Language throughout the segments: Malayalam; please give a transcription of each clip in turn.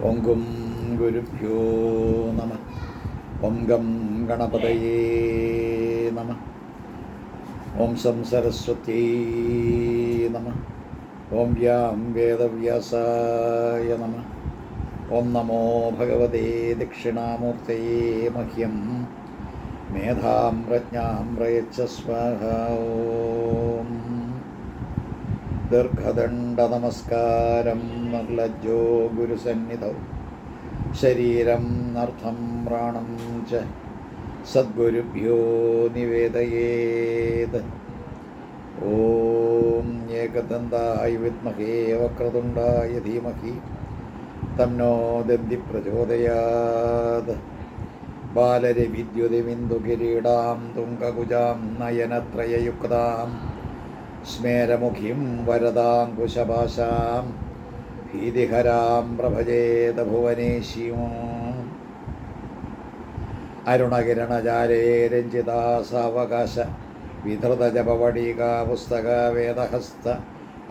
ഓം ഗം ഗുരുഭ്യോ നമഃ. ഓം ഗം ഗണപതയേ നമഃ. ഓം സം സരസ്വത്യൈ നമഃ. ഓം വ്യാം വേദവ്യാസായ നമഃ. ഓം നമോ ഭഗവതേ ദക്ഷിണാമൂർത്തയേ മഹ്യം മേധാം പ്രജ്ഞാം പ്രയച്ഛ സ്വാഹ. ഓം ദീർഘദണ്ഡനമസ്കാരം നിർലജ്ജോ ഗുരുസന്നിധൗ ശരീരം അർത്ഥം പ്രാണം ച സദ്ഗുരുഭ്യോ നിവേദയേത്. ഓം ഏകദന്തായ വിദ്മഹേ വക്രതുണ്ടായ ധീമഹി തന്നോ ദന്തി പ്രചോദയാത്. ബാലരവിദ്യുതിമിന്ദുകിരീടാം തുംഗകുജാം നയനത്രയയുക്താം സ്മേരമുഖിം വരദാങ്കുശഭാഷാം ഭീതിഹരാം പ്രഭജേത ഭുവനേശ്യം. അരുണകിരണജാലേ രഞ്ജിതാസാവകാശ വിധൃതജപവടീകാ പുസ്തക വേദഹസ്ത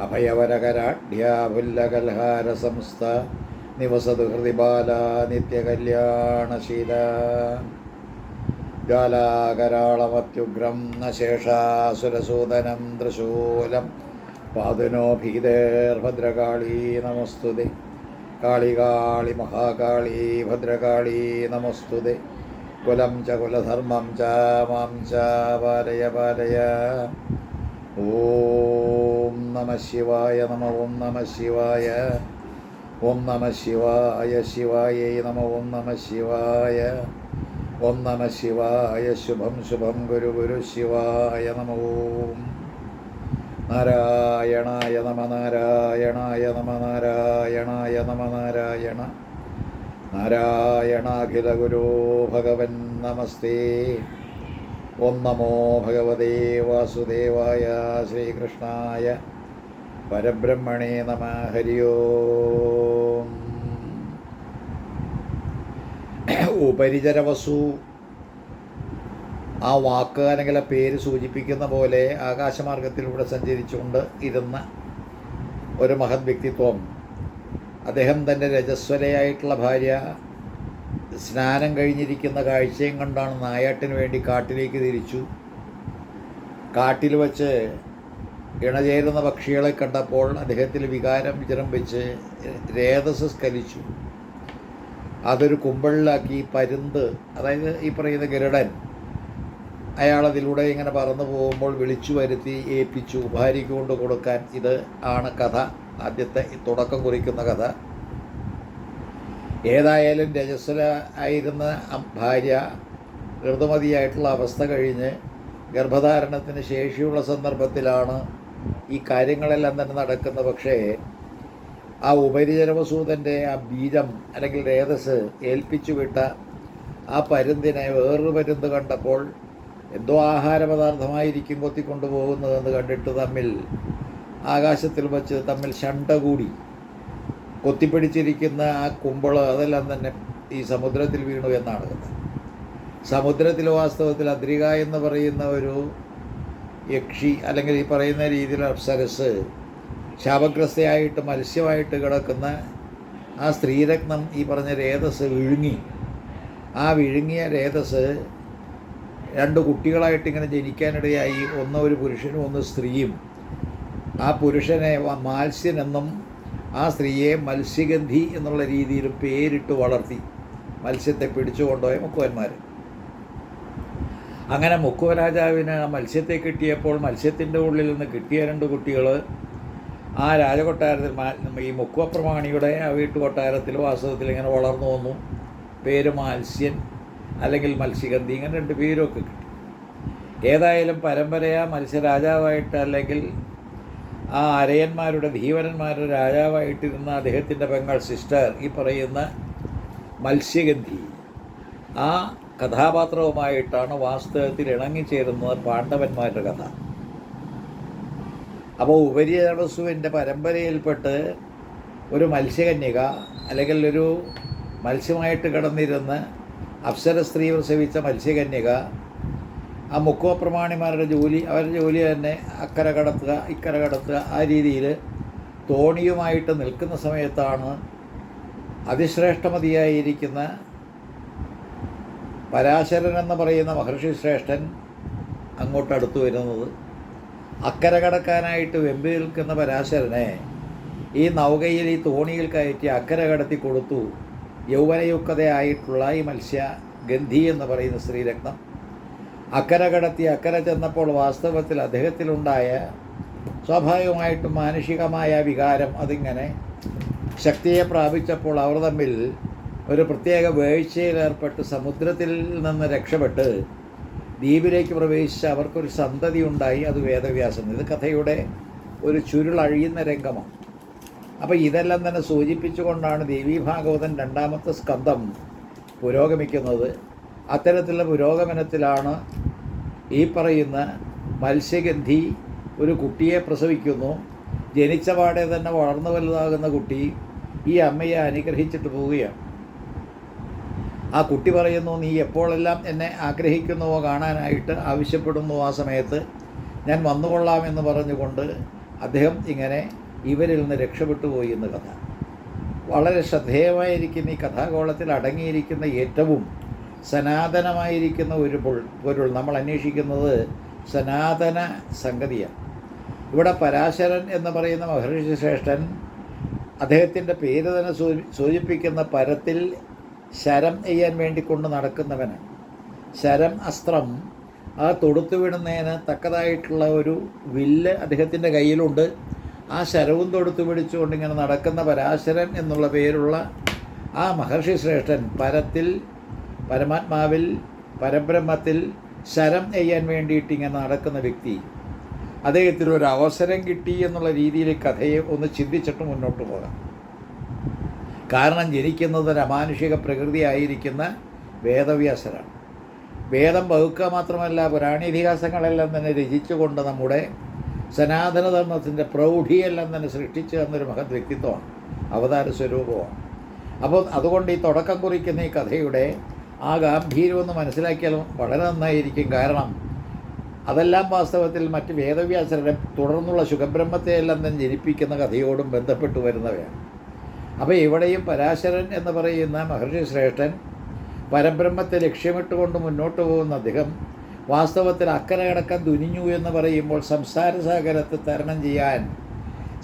അഭയവരകരാഢ്യാഭുല്ലകൽഹാരസംസ്ഥ നിവസതു ഹൃദിബാല നിത്യകല്യാണശീല. ജാലാകരാളമത്യുഗ്രം നശേഷാസുരസൂദനം ത്രിശൂലം പാതുനോ ഭീതേർഭദ്രകാളീ നമസ്തുതേ. കാളി മഹാകാളീ ഭദ്രകാളീ നമസ്തുതേ. കുലം ച കുലധർമ്മം ച മാം ച പാലയ പാലയ. ഓം നമഃ ശിവായ നമഃ. ഓം നമഃ ശിവായ. ഓം നമഃ ശിവായ. ശിവായൈ നമഃ. ഓം നമഃ ശിവായ. ഓം നമഃ ശിവായ. ശുഭം ശുഭം ഗുരു ഗുരു ശിവായ നമഃ. ഓം നാരായണായ നമ. നാരായണായ നമ. നാരായണായ നമ. നാരായണ നാരായണാഖില ഗുരോ ഭഗവൻ നമസ്തേ. ഓം നമോ ഭഗവതേ വാസുദേവായ. ശ്രീകൃഷ്ണായ പരബ്രഹ്മണേ നമ. ഹരി ഓം. ഉപരിചരവസു ആ വാക്ക് അല്ലെങ്കിൽ ആ പേര് സൂചിപ്പിക്കുന്ന പോലെ ആകാശമാർഗത്തിലൂടെ സഞ്ചരിച്ചുകൊണ്ട് ഇരുന്ന ഒരു മഹത് വ്യക്തിത്വം. അദ്ദേഹം തൻ്റെ രജസ്വലയായിട്ടുള്ള ഭാര്യ സ്നാനം കഴിഞ്ഞിരിക്കുന്ന കാഴ്ചയും കണ്ടാണ് നായാട്ടിന് വേണ്ടി കാട്ടിലേക്ക് തിരിച്ചു. കാട്ടിൽ വച്ച് ഇണചേരുന്ന പക്ഷികളെ കണ്ടപ്പോൾ അദ്ദേഹത്തിൽ വികാരം വിജൃംഭിച്ച് രേതസ് സ്ഖലിച്ചു. അതൊരു കുമ്പളിലാക്കി പരുന്ത്, അതായത് ഈ പറയുന്ന ഗരുഡൻ, അയാളതിലൂടെ ഇങ്ങനെ പറന്നു പോകുമ്പോൾ വിളിച്ചു വരുത്തി ഏൽപ്പിച്ചു ഭാര്യയ്ക്ക് കൊണ്ട് കൊടുക്കാൻ. ഇത് ആണ് കഥ, ആദ്യത്തെ തുടക്കം കുറിക്കുന്ന കഥ. ഏതായാലും രജസ്വല ആയിരുന്ന ഭാര്യ ഋതുമതിയായിട്ടുള്ള അവസ്ഥ കഴിഞ്ഞ് ഗർഭധാരണത്തിന് ശേഷിയുള്ള സന്ദർഭത്തിലാണ് ഈ കാര്യങ്ങളെല്ലാം തന്നെ നടക്കുന്നത്. പക്ഷേ ആ ഉപരിചരവസൂതൻ്റെ ആ ബീജം അല്ലെങ്കിൽ രേതസ് ഏൽപ്പിച്ചു വിട്ട ആ പരുന്തിനെ വേറൊരു പരുന്ത് കണ്ടപ്പോൾ എന്തോ ആഹാരപദാർത്ഥമായിരിക്കും കൊത്തിക്കൊണ്ടുപോകുന്നതെന്ന് കണ്ടിട്ട് തമ്മിൽ ആകാശത്തിൽ വച്ച് തമ്മിൽ ശണ്ട കൂടി കൊത്തിപ്പിടിച്ചിരിക്കുന്ന ആ കുമ്പള് അതെല്ലാം തന്നെ ഈ സമുദ്രത്തിൽ വീണു എന്നാണ് കഥ. സമുദ്രത്തിൽ വാസ്തവത്തിൽ അദ്രിക എന്ന് പറയുന്ന ഒരു യക്ഷി അല്ലെങ്കിൽ ഈ പറയുന്ന രീതിയിൽ അപ്സരസ് ശാപഗ്രസ്തയായിട്ട് മത്സ്യമായിട്ട് കിടക്കുന്ന ആ സ്ത്രീരത്നം ഈ പറഞ്ഞ രേതസ് വിഴുങ്ങി. ആ വിഴുങ്ങിയ രേതസ് രണ്ട് കുട്ടികളായിട്ടിങ്ങനെ ജനിക്കാനിടയായി. ഒന്ന് ഒരു പുരുഷനും ഒന്ന് സ്ത്രീയും. ആ പുരുഷനെ മാത്സ്യൻ എന്നും ആ സ്ത്രീയെ മത്സ്യഗന്ധി എന്നുള്ള രീതിയിൽ പേരിട്ട് വളർത്തി മത്സ്യത്തെ പിടിച്ചു കൊണ്ടുപോയ മുക്കുവന്മാർ. അങ്ങനെ മുക്കുവരാജാവിന് ആ മത്സ്യത്തെ കിട്ടിയപ്പോൾ മത്സ്യത്തിൻ്റെ ഉള്ളിൽ നിന്ന് കിട്ടിയ രണ്ട് കുട്ടികൾ ആ രാജകൊട്ടാരത്തിൽ ഈ മുക്കുവപ്രമാണിയുടെ ആ വീട്ടുകൊട്ടാരത്തിൽ വാസ്തവത്തിൽ ഇങ്ങനെ വളർന്നു വന്നു. പേര് മാത്സ്യൻ അല്ലെങ്കിൽ മത്സ്യഗന്ധി, ഇങ്ങനെ രണ്ട് പേരൊക്കെ കിട്ടി. ഏതായാലും പരമ്പരയാ മത്സ്യരാജാവായിട്ട് അല്ലെങ്കിൽ ആ അരയന്മാരുടെ ധീവരന്മാരുടെ രാജാവായിട്ടിരുന്ന അദ്ദേഹത്തിൻ്റെ പെങ്ങൾ സിസ്റ്റർ ഈ പറയുന്ന മത്സ്യഗന്ധി ആ കഥാപാത്രവുമായിട്ടാണ് വാസ്തവത്തിൽ ഇണങ്ങിച്ചേരുന്നത് പാണ്ഡവന്മാരുടെ കഥ. അപ്പോൾ ഉപരിചരവസുവിൻ്റെ പരമ്പരയിൽപ്പെട്ട് ഒരു മത്സ്യകന്യക അല്ലെങ്കിൽ ഒരു മത്സ്യമായിട്ട് കിടന്നിരുന്ന് അപ്സര സ്ത്രീ പ്രസവിച്ച മത്സ്യകന്യക ആ മുക്കുവപ്രമാണിമാരുടെ ജോലി, അവരുടെ ജോലി തന്നെ അക്കരെ കടത്തുക ഇക്കരെ കടത്തുക, ആ രീതിയിൽ തോണിയുമായിട്ട് നിൽക്കുന്ന സമയത്താണ് അതിശ്രേഷ്ഠമതിയായിരിക്കുന്ന പരാശരൻ എന്ന് പറയുന്ന മഹർഷി ശ്രേഷ്ഠൻ അങ്ങോട്ട് അടുത്തു വരുന്നത്, അക്കരെ കടക്കാനായിട്ട് വെമ്പി നിൽക്കുന്ന പരാശരനെ ഈ നൗകയിൽ, ഈ തോണിയിൽ കയറ്റി അക്കരെ കടത്തി കൊടുത്തു. യൗവനയുക്തയായിട്ടുള്ള ഈ മത്സ്യ ഗന്ധി എന്ന് പറയുന്ന സ്ത്രീരത്നം അക്കരെ കടത്തി അക്കരെ ചെന്നപ്പോൾ വാസ്തവത്തിൽ അദ്ദേഹത്തിലുണ്ടായ സ്വാഭാവികമായിട്ടും മാനുഷികമായ വികാരം അതിങ്ങനെ ശക്തിയെ പ്രാപിച്ചപ്പോൾ അവർ തമ്മിൽ ഒരു പ്രത്യേക വീഴ്ചയിലേർപ്പെട്ട് സമുദ്രത്തിൽ നിന്ന് രക്ഷപ്പെട്ട് ദ്വീപിലേക്ക് പ്രവേശിച്ച് അവർക്കൊരു സന്തതി ഉണ്ടായി. അത് വേദവ്യാസൻ. ഇത് കഥയുടെ ഒരു ചുരുളഴിയുന്ന രംഗമാണ്. അപ്പോൾ ഇതെല്ലാം തന്നെ സൂചിപ്പിച്ചുകൊണ്ടാണ് ദേവീ ഭാഗവതൻ 2ാമത്തെ സ്കന്ധം പുരോഗമിക്കുന്നത്. അത്തരത്തിലുള്ള പുരോഗമനത്തിലാണ് ഈ പറയുന്ന മത്സ്യഗന്ധി ഒരു കുട്ടിയെ പ്രസവിക്കുന്നു. ജനിച്ച പാടെ തന്നെ വളർന്നു വലുതാകുന്ന കുട്ടി ഈ അമ്മയെ അനുഗ്രഹിച്ചിട്ട് പോവുകയാണ്. ആ കുട്ടി പറയുന്നു, നീ എപ്പോഴെല്ലാം എന്നെ ആഗ്രഹിക്കുന്നുവോ, കാണാനായിട്ട് ആവശ്യപ്പെടുന്നു, ആ സമയത്ത് ഞാൻ വന്നുകൊള്ളാമെന്ന് പറഞ്ഞുകൊണ്ട് അദ്ദേഹം ഇങ്ങനെ ഇവരിൽ നിന്ന് രക്ഷപ്പെട്ടു പോയി എന്ന് കഥ. വളരെ ശ്രദ്ധേയമായിരിക്കുന്ന ഈ കഥാഗോളത്തിൽ അടങ്ങിയിരിക്കുന്ന ഏറ്റവും സനാതനമായിരിക്കുന്ന ഒരു പൊരുൾ നമ്മൾ അന്വേഷിക്കുന്നത് സനാതന സംഗതിയാണ്. ഇവിടെ പരാശരൻ എന്ന് പറയുന്ന മഹർഷി ശ്രേഷ്ഠൻ അദ്ദേഹത്തിൻ്റെ പേര് തന്നെ സൂചിപ്പിക്കുന്ന പരത്തിൽ ശരം ചെയ്യാൻ വേണ്ടി കൊണ്ട് നടക്കുന്നവനാണ്. ശരം അസ്ത്രം ആ തൊടുത്തു വിടുന്നതിന് തക്കതായിട്ടുള്ള ഒരു വില്ല് അദ്ദേഹത്തിൻ്റെ കയ്യിലുണ്ട്. ആ ശരവും തൊടുത്തു പിടിച്ചുകൊണ്ട് ഇങ്ങനെ നടക്കുന്ന പരാശരൻ എന്നുള്ള പേരുള്ള ആ മഹർഷി ശ്രേഷ്ഠൻ പരത്തിൽ, പരമാത്മാവിൽ, പരബ്രഹ്മത്തിൽ ശരം ചെയ്യാൻ വേണ്ടിയിട്ട് ഇങ്ങനെ നടക്കുന്ന വ്യക്തി, അദ്ദേഹത്തിന് ഒരു അവസരം കിട്ടി എന്നുള്ള രീതിയിൽ കഥയെ ഒന്ന് ചിന്തിച്ചിട്ട് മുന്നോട്ട് പോകാം. കാരണം ജനിക്കുന്നത് ഒരു അമാനുഷിക പ്രകൃതിയായിരിക്കുന്ന വേദവ്യാസരാണ്. വേദം വകുക്കുക മാത്രമല്ല, പുരാണീതിഹാസങ്ങളെല്ലാം തന്നെ രചിച്ചുകൊണ്ട് നമ്മുടെ സനാതനധർമ്മത്തിൻ്റെ പ്രൗഢിയെല്ലാം തന്നെ സൃഷ്ടിച്ചു തന്നൊരു മഹത് വ്യക്തിത്വമാണ്, അവതാര സ്വരൂപമാണ്. അപ്പോൾ അതുകൊണ്ട് ഈ തുടക്കം കുറിക്കുന്ന ഈ കഥയുടെ ആ ഗാംഭീര്യമെന്ന് മനസ്സിലാക്കിയാൽ വളരെ നന്നായിരിക്കും. കാരണം അതെല്ലാം വാസ്തവത്തിൽ മറ്റ് വേദവ്യാസരുടെ തുടർന്നുള്ള സുഖബ്രഹ്മത്തെയെല്ലാം തന്നെ ജനിപ്പിക്കുന്ന കഥയോടും ബന്ധപ്പെട്ട് വരുന്നവയാണ്. അപ്പോൾ ഇവിടെയും പരാശരൻ എന്ന് പറയുന്ന മഹർഷി ശ്രേഷ്ഠൻ പരബ്രഹ്മത്തെ ലക്ഷ്യമിട്ടുകൊണ്ട് മുന്നോട്ട് പോകുന്ന അദ്ദേഹം വാസ്തവത്തിൽ അക്കരെ കടക്കാൻ തുനിഞ്ഞു എന്ന് പറയുമ്പോൾ സംസാരസാഗരത്തെ തരണം ചെയ്യാൻ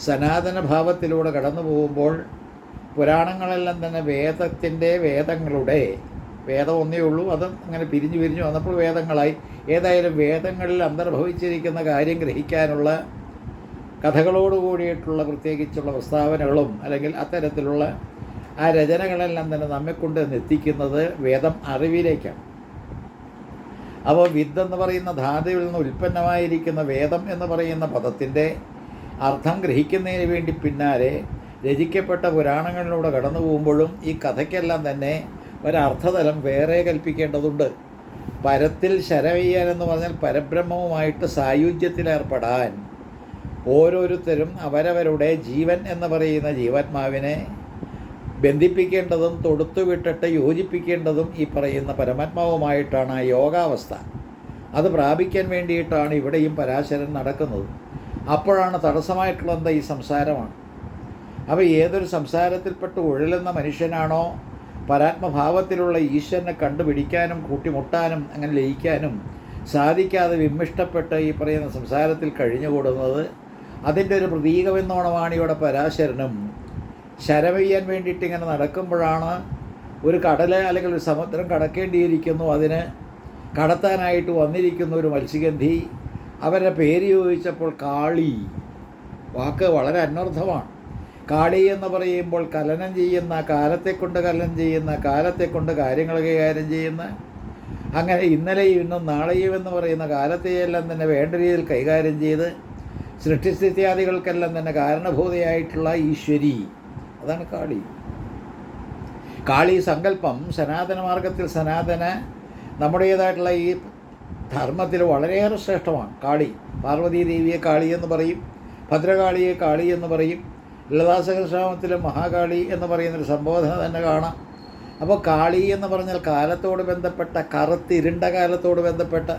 സനാതന ഭാവത്തിലൂടെ കടന്നു പോകുമ്പോൾ പുരാണങ്ങളെല്ലാം തന്നെ വേദങ്ങളുടെ വേദം ഒന്നേ ഉള്ളൂ, അത് അങ്ങനെ പിരിഞ്ഞു വന്നപ്പോൾ വേദങ്ങളായി. ഏതായാലും വേദങ്ങളിൽ അന്തർഭവിച്ചിരിക്കുന്ന കാര്യം ഗ്രഹിക്കാനുള്ള കഥകളോട് കൂടിയിട്ടുള്ള പ്രത്യേകിച്ചുള്ള പ്രസ്താവനകളും അല്ലെങ്കിൽ അത്തരത്തിലുള്ള ആ രചനകളെല്ലാം തന്നെ നമ്മെക്കൊണ്ട് എത്തിക്കുന്നത് വേദം അറിവിലേക്കാണ്. അപ്പോൾ വിദ്ദെന്ന് പറയുന്ന ധാതുവിൽ നിന്ന് ഉൽപ്പന്നമായിരിക്കുന്ന വേദം എന്ന് പറയുന്ന പദത്തിൻ്റെ അർത്ഥം ഗ്രഹിക്കുന്നതിന് വേണ്ടി പിന്നാലെ രചിക്കപ്പെട്ട പുരാണങ്ങളിലൂടെ കടന്നു പോകുമ്പോഴും ഈ കഥയ്ക്കെല്ലാം തന്നെ ഒരർത്ഥതലം വേറെ കൽപ്പിക്കേണ്ടതുണ്ട്. പരത്തിൽ ശരവയ്യാനെന്ന് പറഞ്ഞാൽ പരബ്രഹ്മവുമായിട്ട് സായുജ്യത്തിലേർപ്പെടാൻ ഓരോരുത്തരും അവരവരുടെ ജീവൻ എന്ന് പറയുന്ന ജീവാത്മാവിനെ ബന്ധിപ്പിക്കേണ്ടതും തൊടുത്തുവിട്ടിട്ട് യോജിപ്പിക്കേണ്ടതും ഈ പറയുന്ന പരമാത്മാവുമായിട്ടാണ് ആ യോഗാവസ്ഥ. അത് പ്രാപിക്കാൻ വേണ്ടിയിട്ടാണ് ഇവിടെയും പരാശരൻ നടക്കുന്നത്. അപ്പോഴാണ് തടസ്സമായിട്ടുള്ളത് ഈ സംസാരമാണ്. അപ്പോൾ ഏതൊരു സംസാരത്തിൽപ്പെട്ട് ഉഴലുന്ന മനുഷ്യനാണോ പരാത്മഭാവത്തിലുള്ള ഈശ്വരനെ കണ്ടുപിടിക്കാനും കൂട്ടിമുട്ടാനും അങ്ങനെ ലയിക്കാനും സാധിക്കാതെ വിമ്മിഷ്ടപ്പെട്ട് ഈ പറയുന്ന സംസാരത്തിൽ കഴിഞ്ഞുകൂടുന്നത്, അതിൻ്റെ ഒരു പ്രതീകമെന്നോണമാണ് ഇവിടെ പരാശരനും ശരവയ്യാൻ വേണ്ടിയിട്ട് ഇങ്ങനെ നടക്കുമ്പോഴാണ് ഒരു കടൽ അല്ലെങ്കിൽ ഒരു സമുദ്രം കടക്കേണ്ടിയിരിക്കുന്നു. അതിന് കടത്താനായിട്ട് വന്നിരിക്കുന്ന ഒരു മത്സ്യഗന്ധി, അവരുടെ പേര് ചോദിച്ചപ്പോൾ കാളി, വാക്ക് വളരെ അന്വർത്ഥമാണ്. കാളി എന്ന് പറയുമ്പോൾ കലനം ചെയ്യുന്ന, കാലത്തെക്കൊണ്ട് കലനം ചെയ്യുന്ന, കാലത്തെക്കൊണ്ട് കാര്യങ്ങൾ കൈകാര്യം ചെയ്യുന്ന, അങ്ങനെ ഇന്നലെയും ഇന്നും നാളെയും എന്ന് പറയുന്ന കാലത്തെയെല്ലാം തന്നെ വേണ്ട രീതിയിൽ കൈകാര്യം ചെയ്ത് സൃഷ്ടിസ്ഥിത്യാദികൾക്കെല്ലാം തന്നെ കാരണഭൂതയായിട്ടുള്ള ഈശ്വരി, അതാണ് കാളി. കാളി സങ്കല്പം സനാതന മാർഗത്തിൽ നമ്മുടേതായിട്ടുള്ള ഈ ധർമ്മത്തിൽ വളരെയേറെ ശ്രേഷ്ഠമാണ്. കാളി, പാർവതീദേവിയെ കാളി എന്ന് പറയും, ഭദ്രകാളിയെ കാളി എന്ന് പറയും, ലളിതാസഹസ്രനാമത്തിൽ മഹാകാളി എന്ന് പറയുന്നൊരു സംബോധന തന്നെ കാണാം. അപ്പോൾ കാളി എന്ന് പറഞ്ഞാൽ കാലത്തോട് ബന്ധപ്പെട്ട, കറുത്തിരുണ്ട കാലത്തോട് ബന്ധപ്പെട്ട,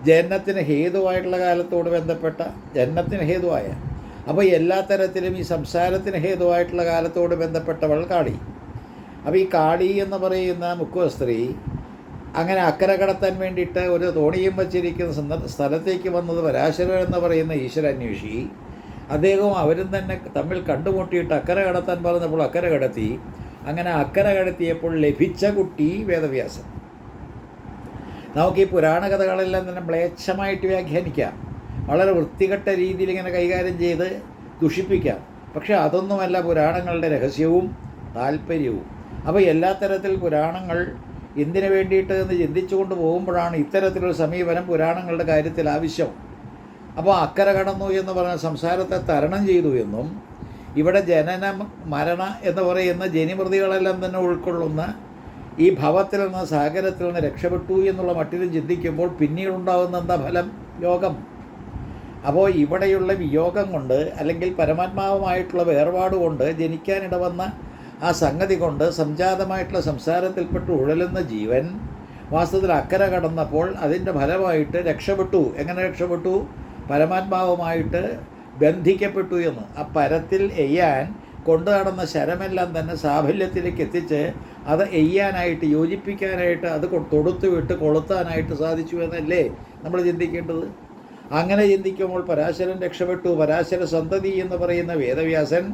ജനനത്തിന് ഹേതുവായിട്ടുള്ള കാലത്തോട് ബന്ധപ്പെട്ട, ജനനത്തിന് ഹേതുവായ അപ്പോൾ എല്ലാ തരത്തിലും ഈ സംസാരത്തിന് ഹേതുവായിട്ടുള്ള കാലത്തോട് ബന്ധപ്പെട്ടവൾ കാളി. അപ്പോൾ ഈ കാളി എന്ന് പറയുന്ന മുക്കുവ സ്ത്രീ അങ്ങനെ അക്കരെ കടത്താൻ വേണ്ടിയിട്ട് ഒരു തോണിയും വച്ചിരിക്കുന്ന സ്ഥലത്തേക്ക് വന്നത് പരാശരൻ എന്ന് പറയുന്ന ഈശ്വരാന്വേഷി. അദ്ദേഹവും അവരും തന്നെ തമ്മിൽ കണ്ടുമുട്ടിയിട്ട് അക്കരെ കടത്താൻ പറഞ്ഞപ്പോൾ അക്കരെ കടത്തി. അങ്ങനെ അക്കരെ കടത്തിയപ്പോൾ ലഭിച്ച കുട്ടി വേദവ്യാസൻ. നമുക്ക് ഈ പുരാണ കഥകളെല്ലാം തന്നെ മ്ലേച്ഛമായിട്ട് വ്യാഖ്യാനിക്കാം, വളരെ വൃത്തികെട്ട രീതിയിൽ ഇങ്ങനെ കൈകാര്യം ചെയ്ത് ദുഷിപ്പിക്കാം. പക്ഷേ അതൊന്നുമല്ല പുരാണങ്ങളുടെ രഹസ്യവും താല്പര്യവും. അപ്പോൾ എല്ലാ തരത്തിൽ പുരാണങ്ങൾ എന്തിനു വേണ്ടിയിട്ട് എന്ന് ചിന്തിച്ചുകൊണ്ട് പോകുമ്പോഴാണ് ഇത്തരത്തിലൊരു സമീപനം പുരാണങ്ങളുടെ കാര്യത്തിൽ ആവശ്യം. അപ്പോൾ അക്കരെ കടന്നു എന്ന് പറഞ്ഞ സംസാരത്തെ തരണം ചെയ്തു എന്നും ഇവിടെ ജനന മരണ എന്ന് പറയുന്ന ജനിമൃതികളെല്ലാം തന്നെ ഉൾക്കൊള്ളുന്ന ഈ ഭവത്തിൽ നിന്ന് സാഗരത്തിൽ നിന്ന് രക്ഷപ്പെട്ടു എന്നുള്ള മട്ടിലും ചിന്തിക്കുമ്പോൾ പിന്നീടുണ്ടാകുന്ന എന്താ ഫലം? യോഗം. അപ്പോൾ ഇവിടെയുള്ള വിയോഗം കൊണ്ട് അല്ലെങ്കിൽ പരമാത്മാവുമായിട്ടുള്ള വേർപാട് കൊണ്ട് ജനിക്കാനിടവന്ന ആ സംഗതി കൊണ്ട് സംജാതമായിട്ടുള്ള സംസാരത്തിൽപ്പെട്ട് ഉഴലുന്ന ജീവൻ വാസ്തവത്തിൽ അക്കരെ കടന്നപ്പോൾ അതിൻ്റെ ഫലമായിട്ട് രക്ഷപ്പെട്ടു. എങ്ങനെ രക്ഷപ്പെട്ടു? പരമാത്മാവുമായിട്ട് ബന്ധിക്കപ്പെട്ടു എന്ന്. ആ പരത്തിൽ എയ്യാൻ കൊണ്ടു നടന്ന ശരമെല്ലാം തന്നെ സാഫല്യത്തിലേക്ക് എത്തിച്ച് അത് എയ്യാനായിട്ട് യോജിപ്പിക്കാനായിട്ട് അത് തൊടുത്തു വിട്ട് കൊളുത്താനായിട്ട് സാധിച്ചു എന്നല്ലേ നമ്മൾ ചിന്തിക്കേണ്ടത്. അങ്ങനെ ചിന്തിക്കുമ്പോൾ പരാശരൻ രക്ഷപ്പെട്ടു. പരാശര സന്തതി എന്ന് പറയുന്ന വേദവ്യാസൻ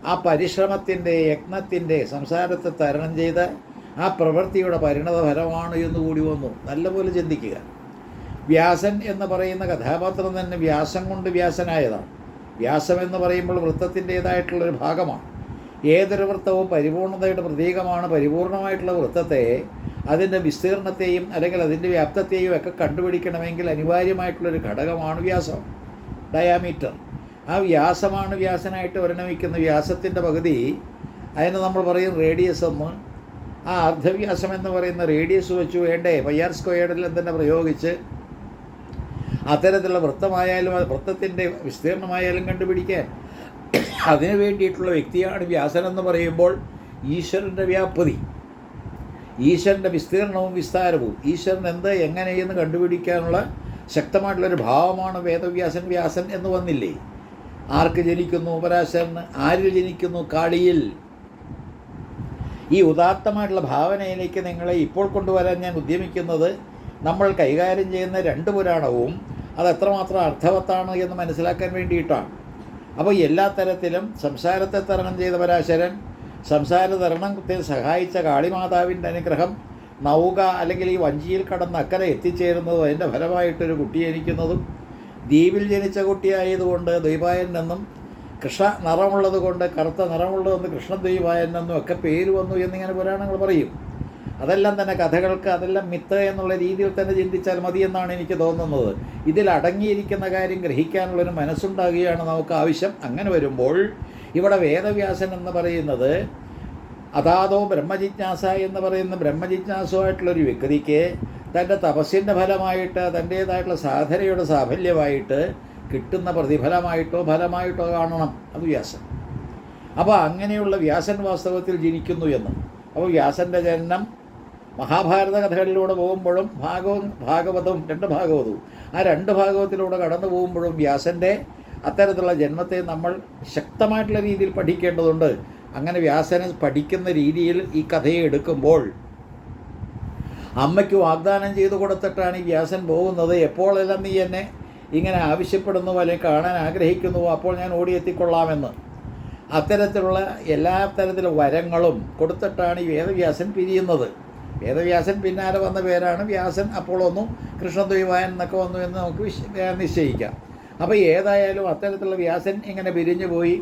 ആ പരിശ്രമത്തിൻ്റെ യജ്ഞത്തിൻ്റെ സംസാരത്തെ തരണം ചെയ്ത് ആ പ്രവൃത്തിയുടെ പരിണത ഫലമാണ് എന്നുകൂടി വന്നു. നല്ലപോലെ ചിന്തിക്കുക. വ്യാസൻ എന്ന് പറയുന്ന കഥാപാത്രം തന്നെ വ്യാസം കൊണ്ട് വ്യാസനായതാണ്. വ്യാസം എന്ന് പറയുമ്പോൾ വൃത്തത്തിൻ്റേതായിട്ടുള്ളൊരു ഭാഗമാണ്. ഏതൊരു വൃത്തവും പരിപൂർണതയുടെ പ്രതീകമാണ്. പരിപൂർണമായിട്ടുള്ള വൃത്തത്തെ അതിൻ്റെ വിസ്തീർണത്തെയും അല്ലെങ്കിൽ അതിൻ്റെ വ്യാപ്തത്തെയും ഒക്കെ കണ്ടുപിടിക്കണമെങ്കിൽ അനിവാര്യമായിട്ടുള്ളൊരു ഘടകമാണ് വ്യാസം, ഡയാമീറ്റർ. ആ വ്യാസമാണ് വ്യാസനായിട്ട് പരിണമിക്കുന്ന. വ്യാസത്തിൻ്റെ പകുതി അതിന് നമ്മൾ പറയും റേഡിയസ് എന്ന്. ആ അർദ്ധവ്യാസം എന്ന് പറയുന്ന റേഡിയസ് വെച്ച് വേണ്ടേ പയ്യാർ സ്ക്വയർഡിലും തന്നെ പ്രയോഗിച്ച് അത്തരത്തിലുള്ള വൃത്തമായാലും വൃത്തത്തിൻ്റെ വിസ്തീർണമായാലും കണ്ടുപിടിക്കാൻ അതിനു വേണ്ടിയിട്ടുള്ള വ്യക്തിയാണ് വ്യാസൻ എന്ന് പറയുമ്പോൾ ഈശ്വരൻ്റെ വ്യാപ്തി, ഈശ്വരൻ്റെ വിസ്തീർണവും വിസ്താരവും, ഈശ്വരൻ എന്ത് എങ്ങനെയെന്ന് കണ്ടുപിടിക്കാനുള്ള ശക്തമായിട്ടുള്ളൊരു ഭാവമാണ് വേദവ്യാസൻ. വ്യാസൻ എന്ന് വന്നില്ലേ? ആർക്ക് ജനിക്കുന്നു? പരാശരന്. ആരിൽ ജനിക്കുന്നു? കാളിയിൽ. ഈ ഉദാത്തമായിട്ടുള്ള ഭാവനയിലേക്ക് നിങ്ങളെ ഇപ്പോൾ കൊണ്ടുവരാൻ ഞാൻ ഉദ്യമിക്കുന്നത് നമ്മൾ കൈകാര്യം ചെയ്യുന്ന രണ്ട് പുരാണവും അത് എത്രമാത്രം അർത്ഥവത്താണ് എന്ന് മനസ്സിലാക്കാൻ വേണ്ടിയിട്ടാണ്. അപ്പോൾ എല്ലാ തരത്തിലും സംസാരത്തെ തരണം ചെയ്ത പരാശരൻ, സംസാര തരണത്തെ സഹായിച്ച കാളിമാതാവിൻ്റെ അനുഗ്രഹം, നൗക അല്ലെങ്കിൽ ഈ വഞ്ചിയിൽ കടന്ന് അക്കരെ എത്തിച്ചേരുന്നതും അതിൻ്റെ ഫലമായിട്ടൊരു കുട്ടി ജനിക്കുന്നതും, ദ്വീപിൽ ജനിച്ച കുട്ടിയായതുകൊണ്ട് ദ്വൈപായൻ എന്നും, കൃഷ്ണ നിറമുള്ളത് കൊണ്ട് കറുത്ത നിറമുള്ളതെന്ന് കൃഷ്ണദ്വൈപായൻ എന്നും ഒക്കെ പേര് വന്നു എന്നിങ്ങനെ പുരാണങ്ങൾ പറയും. അതെല്ലാം തന്നെ കഥകൾക്ക് അതെല്ലാം മിത്ത് എന്നുള്ള രീതിയിൽ തന്നെ ചിന്തിച്ചാൽ മതി എന്നാണ് എനിക്ക് തോന്നുന്നത്. ഇതിൽ അടങ്ങിയിരിക്കുന്ന കാര്യം ഗ്രഹിക്കാനുള്ളൊരു മനസ്സുണ്ടാകുകയാണ് നമുക്ക് ആവശ്യം. അങ്ങനെ വരുമ്പോൾ ഇവിടെ വേദവ്യാസൻ എന്ന് പറയുന്നത് അതാതോ ബ്രഹ്മജിജ്ഞാസ എന്ന് പറയുന്ന ബ്രഹ്മജിജ്ഞാസുമായിട്ടുള്ളൊരു വ്യക്തിക്ക് തൻ്റെ തപസ്സിൻ്റെ ഫലമായിട്ട് തൻ്റേതായിട്ടുള്ള സാധനയുടെ സാഫല്യമായിട്ട് കിട്ടുന്ന പ്രതിഫലമായിട്ടോ ഫലമായിട്ടോ കാണണം അത് വ്യാസൻ. അപ്പോൾ അങ്ങനെയുള്ള വ്യാസൻ വാസ്തവത്തിൽ ജനിക്കുന്നു എന്ന്. അപ്പോൾ വ്യാസൻ്റെ ജനനം മഹാഭാരത കഥകളിലൂടെ പോകുമ്പോഴും ഭാഗവതവും രണ്ട് ഭാഗവതവും ആ രണ്ട് ഭാഗവത്തിലൂടെ കടന്നു പോകുമ്പോഴും വ്യാസൻ്റെ അത്തരത്തിലുള്ള ജന്മത്തെ നമ്മൾ ശക്തമായിട്ടുള്ള രീതിയിൽ പഠിക്കേണ്ടതുണ്ട്. അങ്ങനെ വ്യാസനെ പഠിക്കുന്ന രീതിയിൽ ഈ കഥയെ എടുക്കുമ്പോൾ അമ്മയ്ക്ക് വാഗ്ദാനം ചെയ്തു കൊടുത്തിട്ടാണ് ഈ വ്യാസൻ പോകുന്നത്. എപ്പോഴെല്ലാം നീ എന്നെ ഇങ്ങനെ ആവശ്യപ്പെടുന്നുവോ അല്ലെങ്കിൽ കാണാൻ ആഗ്രഹിക്കുന്നുവോ അപ്പോൾ ഞാൻ ഓടിയെത്തിക്കൊള്ളാമെന്ന്. അത്തരത്തിലുള്ള എല്ലാ തരത്തിലുള്ള വരങ്ങളും കൊടുത്തിട്ടാണ് ഈ വേദവ്യാസൻ പിരിയുന്നത്. വേദവ്യാസൻ പിന്നാലെ വന്ന പേരാണ് വ്യാസൻ. അപ്പോൾ ഒന്നും കൃഷ്ണദ്വൈപായൻ എന്നൊക്കെ വന്നു എന്ന് നമുക്ക് നിശ്ചയിക്കാം. അപ്പോൾ ഏതായാലും അത്തരത്തിലുള്ള വ്യാസൻ ഇങ്ങനെ പിരിഞ്ഞു പോയി.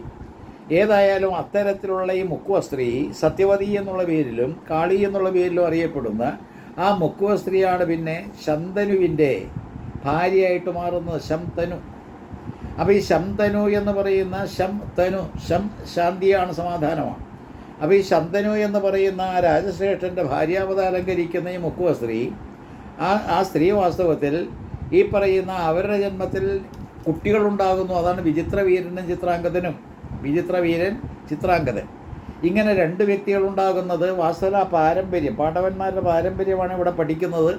ഏതായാലും അത്തരത്തിലുള്ള ഈ മുക്കുവ സ്ത്രീ സത്യവതി എന്നുള്ള പേരിലും കാളി എന്നുള്ള പേരിലും അറിയപ്പെടുന്ന ആ മുക്കുവ സ്ത്രീയാണ് പിന്നെ ശന്തനുവിൻ്റെ ഭാര്യയായിട്ട് മാറുന്നത്. ശംതനു. അപ്പോൾ ഈ ശംതനു എന്ന് പറയുന്ന ശംതനു, ശാന്തിയാണ്, സമാധാനമാണ്. അപ്പോൾ ഈ ശന്തനു എന്ന് പറയുന്ന ആ രാജശ്രേഷ്ഠൻ്റെ ഭാര്യാവത അലങ്കരിക്കുന്ന ഈ മുക്കുവ സ്ത്രീ, ആ സ്ത്രീ വാസ്തവത്തിൽ ഈ പറയുന്ന അവരുടെ ജന്മത്തിൽ കുട്ടികളുണ്ടാകുന്നു. അതാണ് വിചിത്രവീരനും ചിത്രാംഗതനും. വിചിത്രവീരൻ, ചിത്രാംഗതൻ, ഇങ്ങനെ രണ്ട് വ്യക്തികളുണ്ടാകുന്നത് വാസ്തവ പാരമ്പര്യം, പാണ്ഡവന്മാരുടെ പാരമ്പര്യമാണ് ഇവിടെ പഠിക്കുന്നത്.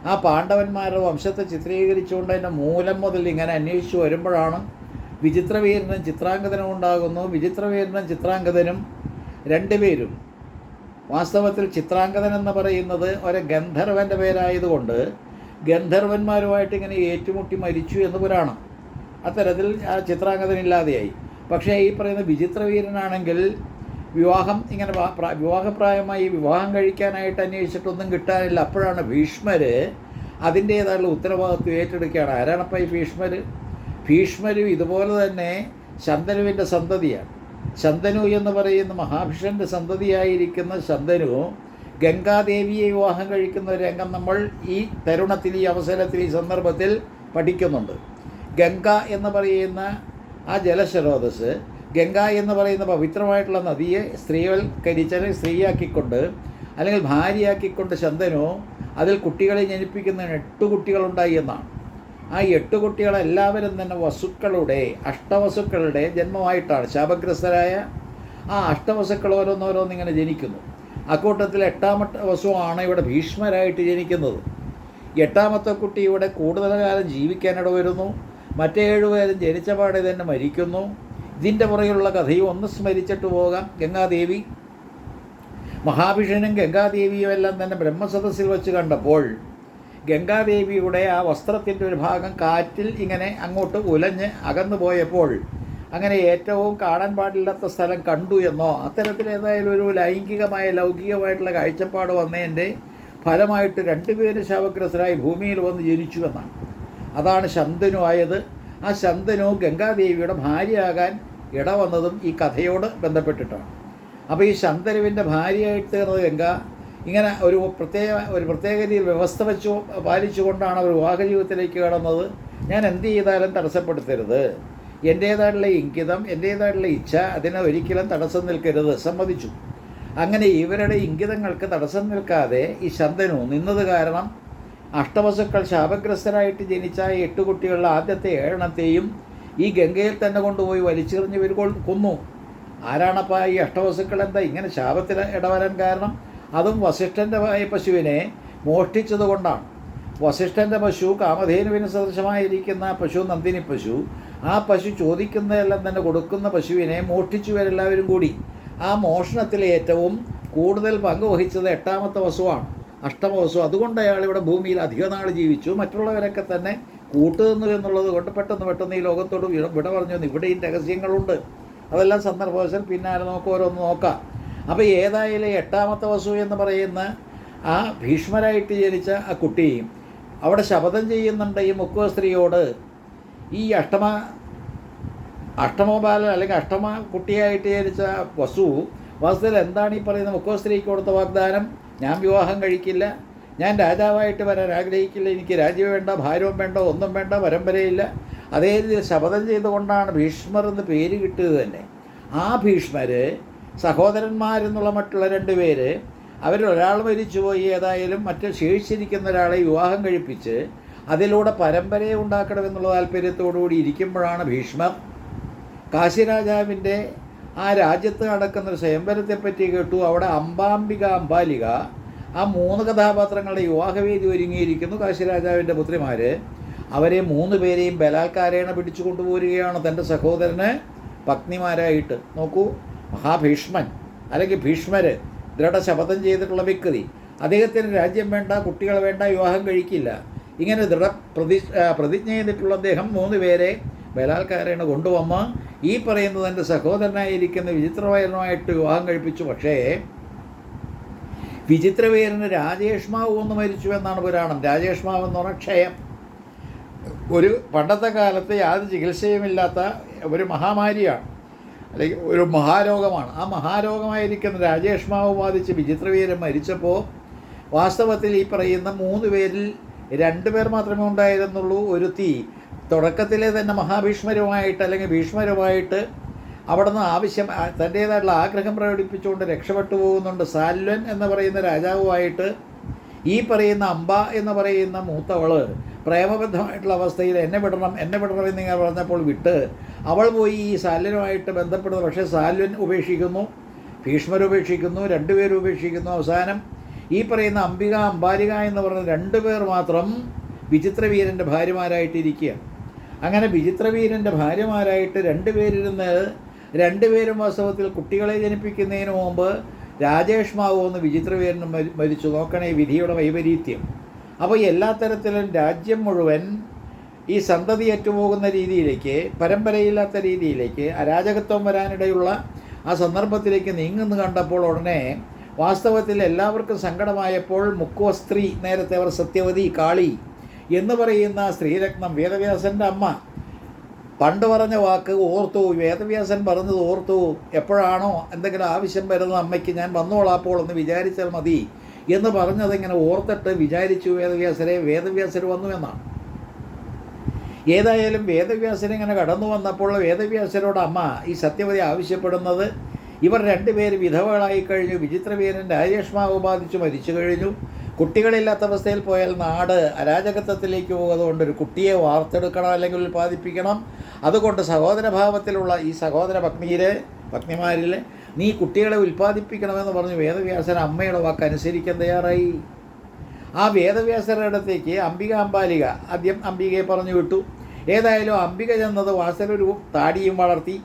ആ പാണ്ഡവന്മാരുടെ വംശത്തെ ചിത്രീകരിച്ചുകൊണ്ട് അതിൻ്റെ മൂലം മുതൽ ഇങ്ങനെ അന്വേഷിച്ച് വരുമ്പോഴാണ് വിചിത്രവീരനും ചിത്രാംഗതനും ഉണ്ടാകുന്നു. വിചിത്രവീരനും ചിത്രാംഗതനും രണ്ടുപേരും വാസ്തവത്തിൽ ചിത്രാംഗതൻ എന്ന് പറയുന്നത് ഒരു ഗന്ധർവൻ്റെ പേരായതുകൊണ്ട് ഗന്ധർവന്മാരുമായിട്ട് ഇങ്ങനെ ഏറ്റുമുട്ടി മരിച്ചു എന്ന് പുരാണം. അത്തരത്തിൽ ആ ചിത്രാംഗതനില്ലാതെയായി. പക്ഷേ ഈ പറയുന്ന വിചിത്രവീരനാണെങ്കിൽ വിവാഹം ഇങ്ങനെ വിവാഹപ്രായമായി വിവാഹം കഴിക്കാനായിട്ട് അന്വേഷിച്ചിട്ടൊന്നും കിട്ടാനില്ല. അപ്പോഴാണ് ഭീഷ്മർ അതിൻ്റേതായുള്ള ഉത്തരവാദിത്വം ഏറ്റെടുക്കുകയാണ്. ആരാണപ്പോൾ ഈ ഭീഷ്മർ? ഭീഷ്മരും ഇതുപോലെ തന്നെ ശന്തനുവിൻ്റെ സന്തതിയാണ്. ശന്തനു എന്ന് പറയുന്ന മഹാഭിഷൻ്റെ സന്തതിയായിരിക്കുന്ന ശന്തനു ഗംഗാദേവിയെ വിവാഹം കഴിക്കുന്ന ഒരു രംഗം നമ്മൾ ഈ തരുണത്തിൽ, ഈ അവസരത്തിൽ, ഈ സന്ദർഭത്തിൽ പഠിക്കുന്നുണ്ട്. ഗംഗ എന്ന് പറയുന്ന ആ ജലസ്രോതസ്, ഗംഗ എന്ന് പറയുന്ന പവിത്രമായിട്ടുള്ള നദിയെ സ്ത്രീയാക്കിക്കൊണ്ട് അല്ലെങ്കിൽ ഭാര്യയാക്കിക്കൊണ്ട് ശന്തനു അതിൽ കുട്ടികളെ ജനിപ്പിക്കുന്ന 8 കുട്ടികളുണ്ടായി എന്നാണ്. ആ 8 കുട്ടികളെല്ലാവരും തന്നെ വസുക്കളുടെ, അഷ്ടവസുക്കളുടെ ജന്മമായിട്ടാണ്. ശാപഗ്രസ്തരായ ആ അഷ്ടവസുക്കൾ ഓരോന്നോരോന്നിങ്ങനെ ജനിക്കുന്നു. അക്കൂട്ടത്തിൽ 8ാമത്തെ വസുവാണ് ഇവിടെ ഭീഷ്മരായിട്ട് ജനിക്കുന്നത്. 8ാമത്തെ കുട്ടി ഇവിടെ കൂടുതൽ കാലം ജീവിക്കാനിട വരുന്നു. മറ്റേ 7 പേരും ജനിച്ച പാടെ തന്നെ മരിക്കുന്നു. ഇതിൻ്റെ പുറകിലുള്ള കഥയും ഒന്ന് സ്മരിച്ചിട്ട് പോകാം. ഗംഗാദേവി, മഹാഭിഷനും ഗംഗാദേവിയും എല്ലാം തന്നെ ബ്രഹ്മസദസ്സിൽ വെച്ച് കണ്ടപ്പോൾ ഗംഗാദേവിയുടെ ആ വസ്ത്രത്തിൻ്റെ ഒരു ഭാഗം കാറ്റിൽ ഇങ്ങനെ അങ്ങോട്ട് ഉലഞ്ഞ് അകന്നു പോയപ്പോൾ അങ്ങനെ ഏറ്റവും കാണാൻ പാടില്ലാത്ത സ്ഥലം കണ്ടു എന്നോ അത്തരത്തിൽ ഏതായാലും ഒരു ലൗകികമായിട്ടുള്ള കാഴ്ചപ്പാട് വന്നതിൻ്റെ ഫലമായിട്ട് 2 പേര് ശാപഗ്രസ്തരായി ഭൂമിയിൽ വന്ന് ജനിച്ചു എന്നാണ്. അതാണ് ശന്തനു ആയത്. ആ ശന്തനു ഗംഗാദേവിയുടെ ഭാര്യയാകാൻ ഇടവന്നതും ഈ കഥയോട് ബന്ധപ്പെട്ടിട്ടാണ്. അപ്പോൾ ഈ ശന്തനുവിൻ്റെ ഭാര്യയായിട്ട് തീർന്നത് ഗംഗ ഇങ്ങനെ ഒരു പ്രത്യേക രീതിയിൽ വ്യവസ്ഥ പാലിച്ചുകൊണ്ടാണ് അവർ വിവാഹ ജീവിതത്തിലേക്ക് കടന്നത്. ഞാൻ എന്ത് ചെയ്താലും തടസ്സപ്പെടുത്തരുത്, എൻ്റേതായിട്ടുള്ള ഇംഗിതം, എൻ്റേതായിട്ടുള്ള ഇച്ഛ അതിന് ഒരിക്കലും തടസ്സം നിൽക്കരുത്, സമ്മതിച്ചു. അങ്ങനെ ഇവരുടെ ഇംഗിതങ്ങൾക്ക് തടസ്സം നിൽക്കാതെ ഈ ശന്തനു നിന്നത് കാരണം അഷ്ടവസുക്കൾ ശാപഗ്രസ്തരായിട്ട് ജനിച്ച 8 കുട്ടികളുടെ ആദ്യത്തെ 7ണത്തെയും ഈ ഗംഗയിൽ തന്നെ കൊണ്ടുപോയി വലിച്ചെറിഞ്ഞ് ഇവർ കൊന്നു. ആരാണപ്പോൾ ഈ അഷ്ടവസുക്കൾ? എന്താ ഇങ്ങനെ ശാപത്തിൽ ഇടവരാൻ കാരണം? അതും വസിഷ്ഠൻ്റെ പശുവിനെ മോഷ്ടിച്ചത് കൊണ്ടാണ്. വസിഷ്ഠൻ്റെ പശു കാമധേനുവിന് സദൃശമായിരിക്കുന്ന പശു നന്ദിനി പശു, ആ പശു ചോദിക്കുന്നതെല്ലാം തന്നെ കൊടുക്കുന്ന പശുവിനെ മോഷ്ടിച്ചു വരെല്ലാവരും കൂടി. ആ മോഷണത്തിൽ ഏറ്റവും കൂടുതൽ പങ്കുവഹിച്ചത് 8ാമത്തെ വസുവാണ്, അഷ്ടമവസു. അതുകൊണ്ട് അയാളിവിടെ ഭൂമിയിൽ അധിക നാൾ ജീവിച്ചു. മറ്റുള്ളവരൊക്കെ തന്നെ കൂട്ടുനിന്നു എന്നുള്ളത് കൊണ്ട് പെട്ടെന്ന് ഈ ലോകത്തോട് വിട പറഞ്ഞു. ഇവിടെയും രഹസ്യങ്ങളുണ്ട്. അതെല്ലാം സന്ദർഭവശാൽ പിന്നാലെ നമുക്ക് ഓരോന്ന് നോക്കാം. അപ്പോൾ ഏതായാലും 8ാമത്തെ വസു എന്ന് പറയുന്ന ആ ഭീഷ്മരായിട്ട് ജനിച്ച ആ കുട്ടി അവിടെ ശപഥം ചെയ്യുന്നുണ്ട് ഈ മുക്കുവ സ്ത്രീയോട്. ഈ അഷ്ടമബാലൻ അല്ലെങ്കിൽ അഷ്ടമ കുട്ടിയായിട്ട് ജനിച്ച വസു വാസ്തവത്തിൽ എന്താണ് ഈ പറയുന്ന മുക്കുവ സ്ത്രീക്ക് കൊടുത്ത വാഗ്ദാനം? ഞാൻ വിവാഹം കഴിക്കില്ല, ഞാൻ രാജാവായിട്ട് വരാൻ ആഗ്രഹിക്കില്ല, എനിക്ക് രാജ്യം വേണ്ട, ഭാര്യവും വേണ്ട, ഒന്നും വേണ്ട, പരമ്പരയില്ല. അതേ രീതിയിൽ ശപഥം ചെയ്തുകൊണ്ടാണ് ഭീഷ്മർ എന്ന് പേര് കിട്ടിയത് തന്നെ. ആ ഭീഷ്മർ സഹോദരന്മാരെന്നുള്ള മറ്റുള്ള 2 പേര് അവരൊരാൾ മരിച്ചുപോയി. ഏതായാലും മറ്റ് ശേഷിച്ചിരിക്കുന്ന ഒരാളെ വിവാഹം കഴിപ്പിച്ച് അതിലൂടെ പരമ്പരയെ ഉണ്ടാക്കണമെന്നുള്ള താല്പര്യത്തോടുകൂടി ഇരിക്കുമ്പോഴാണ് ഭീഷ്മർ കാശിരാജാവിൻ്റെ ആ രാജ്യത്ത് നടക്കുന്നൊരു സ്വയംവരത്തെപ്പറ്റി കേട്ടു. അവിടെ അംബാംബിക, അംബാലിക, ആ 3 കഥാപാത്രങ്ങളുടെ വിവാഹവേദി ഒരുങ്ങിയിരിക്കുന്നു. കാശിരാജാവിൻ്റെ പുത്രിമാർ അവരെ 3 പേരെയും ബലാത്കാരേണ പിടിച്ചു കൊണ്ടുപോരുകയാണ് തൻ്റെ സഹോദരന് പത്നിമാരായിട്ട്. നോക്കൂ, മഹാഭീഷ്മൻ അല്ലെങ്കിൽ ഭീഷ്മർ ദൃഢശപഥം ചെയ്തിട്ടുള്ള വ്യക്തി. അദ്ദേഹത്തിന് രാജ്യം വേണ്ട, കുട്ടികൾ വേണ്ട, വിവാഹം കഴിക്കില്ല. ഇങ്ങനെ പ്രതിജ്ഞ ചെയ്തിട്ടുള്ള അദ്ദേഹം 3 പേരെ ബലാത്കാരേണ കൊണ്ടുവന്ന് ഈ പറയുന്നത് തൻ്റെ സഹോദരനായിരിക്കുന്ന വിചിത്രവീരനുമായിട്ട് വിവാഹം കഴിപ്പിച്ചു. പക്ഷേ വിചിത്രവീരന് രാജേഷ്മാവ് ഒന്ന് മരിച്ചു എന്നാണ് പുരാണം. രാജേഷ്മാവ് എന്ന് പറഞ്ഞാൽ ക്ഷയം. ഒരു പണ്ടത്തെ കാലത്ത് യാതൊരു ചികിത്സയുമില്ലാത്ത ഒരു മഹാമാരിയാണ്, അല്ലെങ്കിൽ ഒരു മഹാരോഗമാണ്. ആ മഹാരോഗമായിരിക്കുന്ന രാജേഷ്മാവ് ബാധിച്ച് വിചിത്രവീരൻ മരിച്ചപ്പോൾ വാസ്തവത്തിൽ ഈ പറയുന്ന 3 പേരിൽ 2 പേർ മാത്രമേ ഉണ്ടായിരുന്നുള്ളൂ. ഒരുത്തി തുടക്കത്തിലെ തന്നെ മഹാഭീഷ്മരുമായിട്ട് അല്ലെങ്കിൽ ഭീഷ്മരുമായിട്ട് അവിടെ നിന്ന് തൻ്റേതായിട്ടുള്ള ആഗ്രഹം പ്രകടിപ്പിച്ചുകൊണ്ട് രക്ഷപ്പെട്ടു പോകുന്നുണ്ട്. സാൽവൻ എന്ന് പറയുന്ന രാജാവുമായിട്ട് ഈ പറയുന്ന അംബ എന്ന് പറയുന്ന മൂത്തവൾ പ്രേമബദ്ധമായിട്ടുള്ള അവസ്ഥയിൽ എന്നെ വിടണം എന്നിങ്ങനെ പറഞ്ഞപ്പോൾ വിട്ട് അവൾ പോയി ഈ സാല്വനുമായിട്ട് ബന്ധപ്പെടുന്നു. പക്ഷേ സാൽവൻ ഉപേക്ഷിക്കുന്നു, ഭീഷ്മർ ഉപേക്ഷിക്കുന്നു, 2 പേരും ഉപേക്ഷിക്കുന്നു. അവസാനം ഈ പറയുന്ന അംബിക, അംബാലിക എന്ന് പറയുന്ന 2 പേർ മാത്രം വിചിത്രവീരൻ്റെ ഭാര്യമാരായിട്ടിരിക്കുകയാണ്. അങ്ങനെ വിചിത്രവീരൻ്റെ ഭാര്യമാരായിട്ട് രണ്ടുപേരിരുന്ന് രണ്ടുപേരും വാസ്തവത്തിൽ കുട്ടികളെ ജനിപ്പിക്കുന്നതിന് മുമ്പ് രാജേഷ് മാവോ എന്ന് വിചിത്രവീരൻ മരിച്ചു. നോക്കണേ വിധിയുടെ വൈപരീത്യം. അപ്പോൾ എല്ലാ തരത്തിലും രാജ്യം മുഴുവൻ ഈ സന്തതി ഏറ്റുപോകുന്ന രീതിയിലേക്ക്, പരമ്പരയില്ലാത്ത രീതിയിലേക്ക്, അരാജകത്വം വരാനിടയുള്ള ആ സന്ദർഭത്തിലേക്ക് നീങ്ങുന്നു കണ്ടപ്പോൾ ഉടനെ വാസ്തവത്തിൽ എല്ലാവർക്കും സങ്കടമായപ്പോൾ മുക്കുവസ്ത്രീ, നേരത്തെ അവർ സത്യവതി, കാളി എന്ന് പറയുന്ന സ്ത്രീരത്നം, വേദവ്യാസൻ്റെ അമ്മ പണ്ട് പറഞ്ഞ വാക്ക് ഓർത്തു, വേദവ്യാസൻ പറഞ്ഞത് ഓർത്തു. എപ്പോഴാണോ എന്തെങ്കിലും ആവശ്യം വരുന്ന അമ്മയ്ക്ക് ഞാൻ വന്നോളാപ്പോൾ എന്ന് വിചാരിച്ചാൽ മതി എന്ന് പറഞ്ഞതിങ്ങനെ ഓർത്തിട്ട് വിചാരിച്ചു വേദവ്യാസർ വന്നു എന്നാണ്. ഏതായാലും വേദവ്യാസൻ ഇങ്ങനെ കടന്നു വന്നപ്പോൾ വേദവ്യാസരോട് അമ്മ ഈ സത്യവതി ആവശ്യപ്പെടുന്നത്, ഇവർ രണ്ടുപേര് വിധവകളായി കഴിഞ്ഞു. വിചിത്രവീരൻ രാജേഷ്മാവ് ബാധിച്ചു മരിച്ചു കഴിഞ്ഞു. കുട്ടികളില്ലാത്ത അവസ്ഥയിൽ പോയാൽ നാട് അരാജകത്വത്തിലേക്ക് പോകുന്നതുകൊണ്ട് ഒരു കുട്ടിയെ വാർത്തെടുക്കണം, അല്ലെങ്കിൽ ഉൽപ്പാദിപ്പിക്കണം. അതുകൊണ്ട് സഹോദരഭാവത്തിലുള്ള ഈ സഹോദര പത്നിമാരിൽ നീ കുട്ടികളെ ഉൽപ്പാദിപ്പിക്കണമെന്ന് പറഞ്ഞ് വേദവ്യാസൻ അമ്മയുടെ വാക്ക് അനുസരിക്കാൻ തയ്യാറായി. ആ വേദവ്യാസരുടെ അടുത്തേക്ക് അംബിക ആദ്യം അംബികയെ പറഞ്ഞു വിട്ടു. ഏതായാലും അംബിക ചെന്നത് വാസലൊരു താടിയും വളർത്തി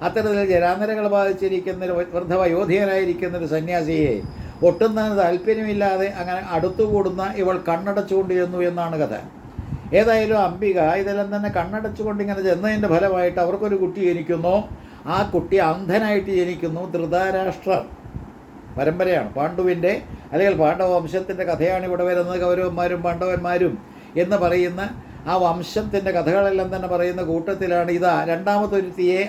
അത്തരത്തിൽ ജരാന്തരകൾ ബാധിച്ചിരിക്കുന്നൊരു വൃദ്ധവയോധികനായിരിക്കുന്നൊരു സന്യാസിയെ ഒട്ടും തന്നെ താല്പര്യമില്ലാതെ അങ്ങനെ അടുത്തുകൂടുന്ന ഇവൾ കണ്ണടച്ചുകൊണ്ട് ചെന്നു എന്നാണ് കഥ. ഏതായാലും അംബിക ഇതെല്ലാം തന്നെ കണ്ണടച്ചുകൊണ്ട് ഇങ്ങനെ ചെന്നതിൻ്റെ ഫലമായിട്ട് അവർക്കൊരു കുട്ടി ജനിക്കുന്നു. ആ കുട്ടി അന്ധനായിട്ട് ജനിക്കുന്നു. ധൃതരാഷ്ട്രർ പരമ്പരയാണ്, പാണ്ഡുവിൻ്റെ അല്ലെങ്കിൽ പാണ്ഡവ വംശത്തിൻ്റെ കഥയാണ് ഇവിടെ വരുന്നത്. കൗരവന്മാരും പാണ്ഡവന്മാരും എന്ന് പറയുന്ന ആ വംശത്തിൻ്റെ കഥകളെല്ലാം തന്നെ പറയുന്ന കൂട്ടത്തിലാണ് ഇതാ രണ്ടാമതൊരുത്തിയെ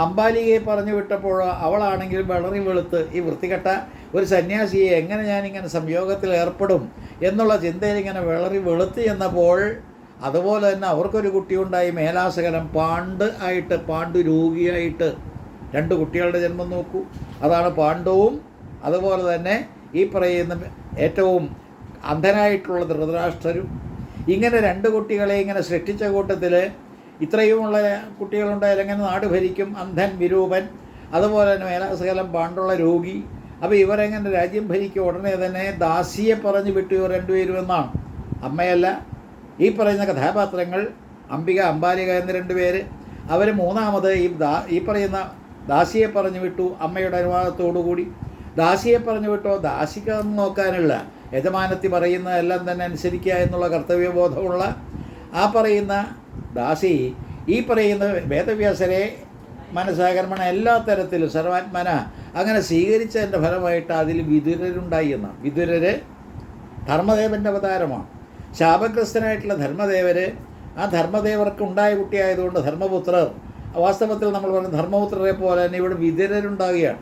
അംബാലികയെ പറഞ്ഞു വിട്ടപ്പോൾ അവളാണെങ്കിലും വളറി വെളുത്ത് ഈ വൃത്തികെട്ട ഒരു സന്യാസിയെ എങ്ങനെ ഞാനിങ്ങനെ സംയോഗത്തിൽ ഏർപ്പെടും എന്നുള്ള ചിന്തയിൽ ഇങ്ങനെ വളറി വെളുത്ത് എന്നപ്പോൾ അതുപോലെ തന്നെ അവർക്കൊരു കുട്ടിയുണ്ടായി. മേലാസകലം പാണ്ഡു രോഗിയായിട്ട് രണ്ട് കുട്ടികളുടെ ജന്മം നോക്കൂ. അതാണ് പാണ്ഡവും അതുപോലെ തന്നെ ഈ പറയുന്ന ഏറ്റവും അന്ധനായിട്ടുള്ള ധൃതരാഷ്ട്രരും. ഇങ്ങനെ രണ്ട് കുട്ടികളെ ഇങ്ങനെ സൃഷ്ടിച്ച കൂട്ടത്തിൽ ഇത്രയുമുള്ള കുട്ടികളുണ്ടായാലും എങ്ങനെ നാട് ഭരിക്കും? അന്ധൻ വിരൂപൻ, അതുപോലെ തന്നെ മേലാസകലം പാണ്ഡുള്ള രോഗി. അപ്പോൾ ഇവരെങ്ങനെ രാജ്യം ഭരിക്കും? ഉടനെ തന്നെ ദാസിയെ പറഞ്ഞു വിട്ടു ഇവർ രണ്ടുപേരും എന്നാണ്. അമ്മയല്ല, ഈ പറയുന്ന കഥാപാത്രങ്ങൾ അംബാലിക എന്ന രണ്ടുപേര്. അവർ മൂന്നാമത് ഈ പറയുന്ന ദാസിയെ പറഞ്ഞു വിട്ടു അമ്മയുടെ അനുവാദത്തോടുകൂടി. ദാസിയെ പറഞ്ഞു വിട്ടോ, ദാസിക്കൊന്നും നോക്കാനുള്ള യജമാനത്തി പറയുന്നതെല്ലാം തന്നെ അനുസരിക്കുക എന്നുള്ള കർത്തവ്യബോധമുള്ള ആ പറയുന്ന ദാസി ഈ പറയുന്ന വേദവ്യാസരെ മനസ്സാകർമ്മണ എല്ലാ തരത്തിലും സർവാത്മന അങ്ങനെ സ്വീകരിച്ചതിൻ്റെ ഫലമായിട്ട് അതിൽ വിതുരരുണ്ടായി എന്നാണ്. വിതുരര് ധർമ്മദേവൻ്റെ അവതാരമാണ്. ശാപഗ്രസ്തനായിട്ടുള്ള ധർമ്മദേവർ, ആ ധർമ്മദേവർക്ക് ഉണ്ടായ കുട്ടിയായതുകൊണ്ട് ധർമ്മപുത്രർ. വാസ്തവത്തിൽ നമ്മൾ പറഞ്ഞ ധർമ്മപുത്രരെ പോലെ തന്നെ ഇവിടെ വിതുരരുണ്ടാവുകയാണ്.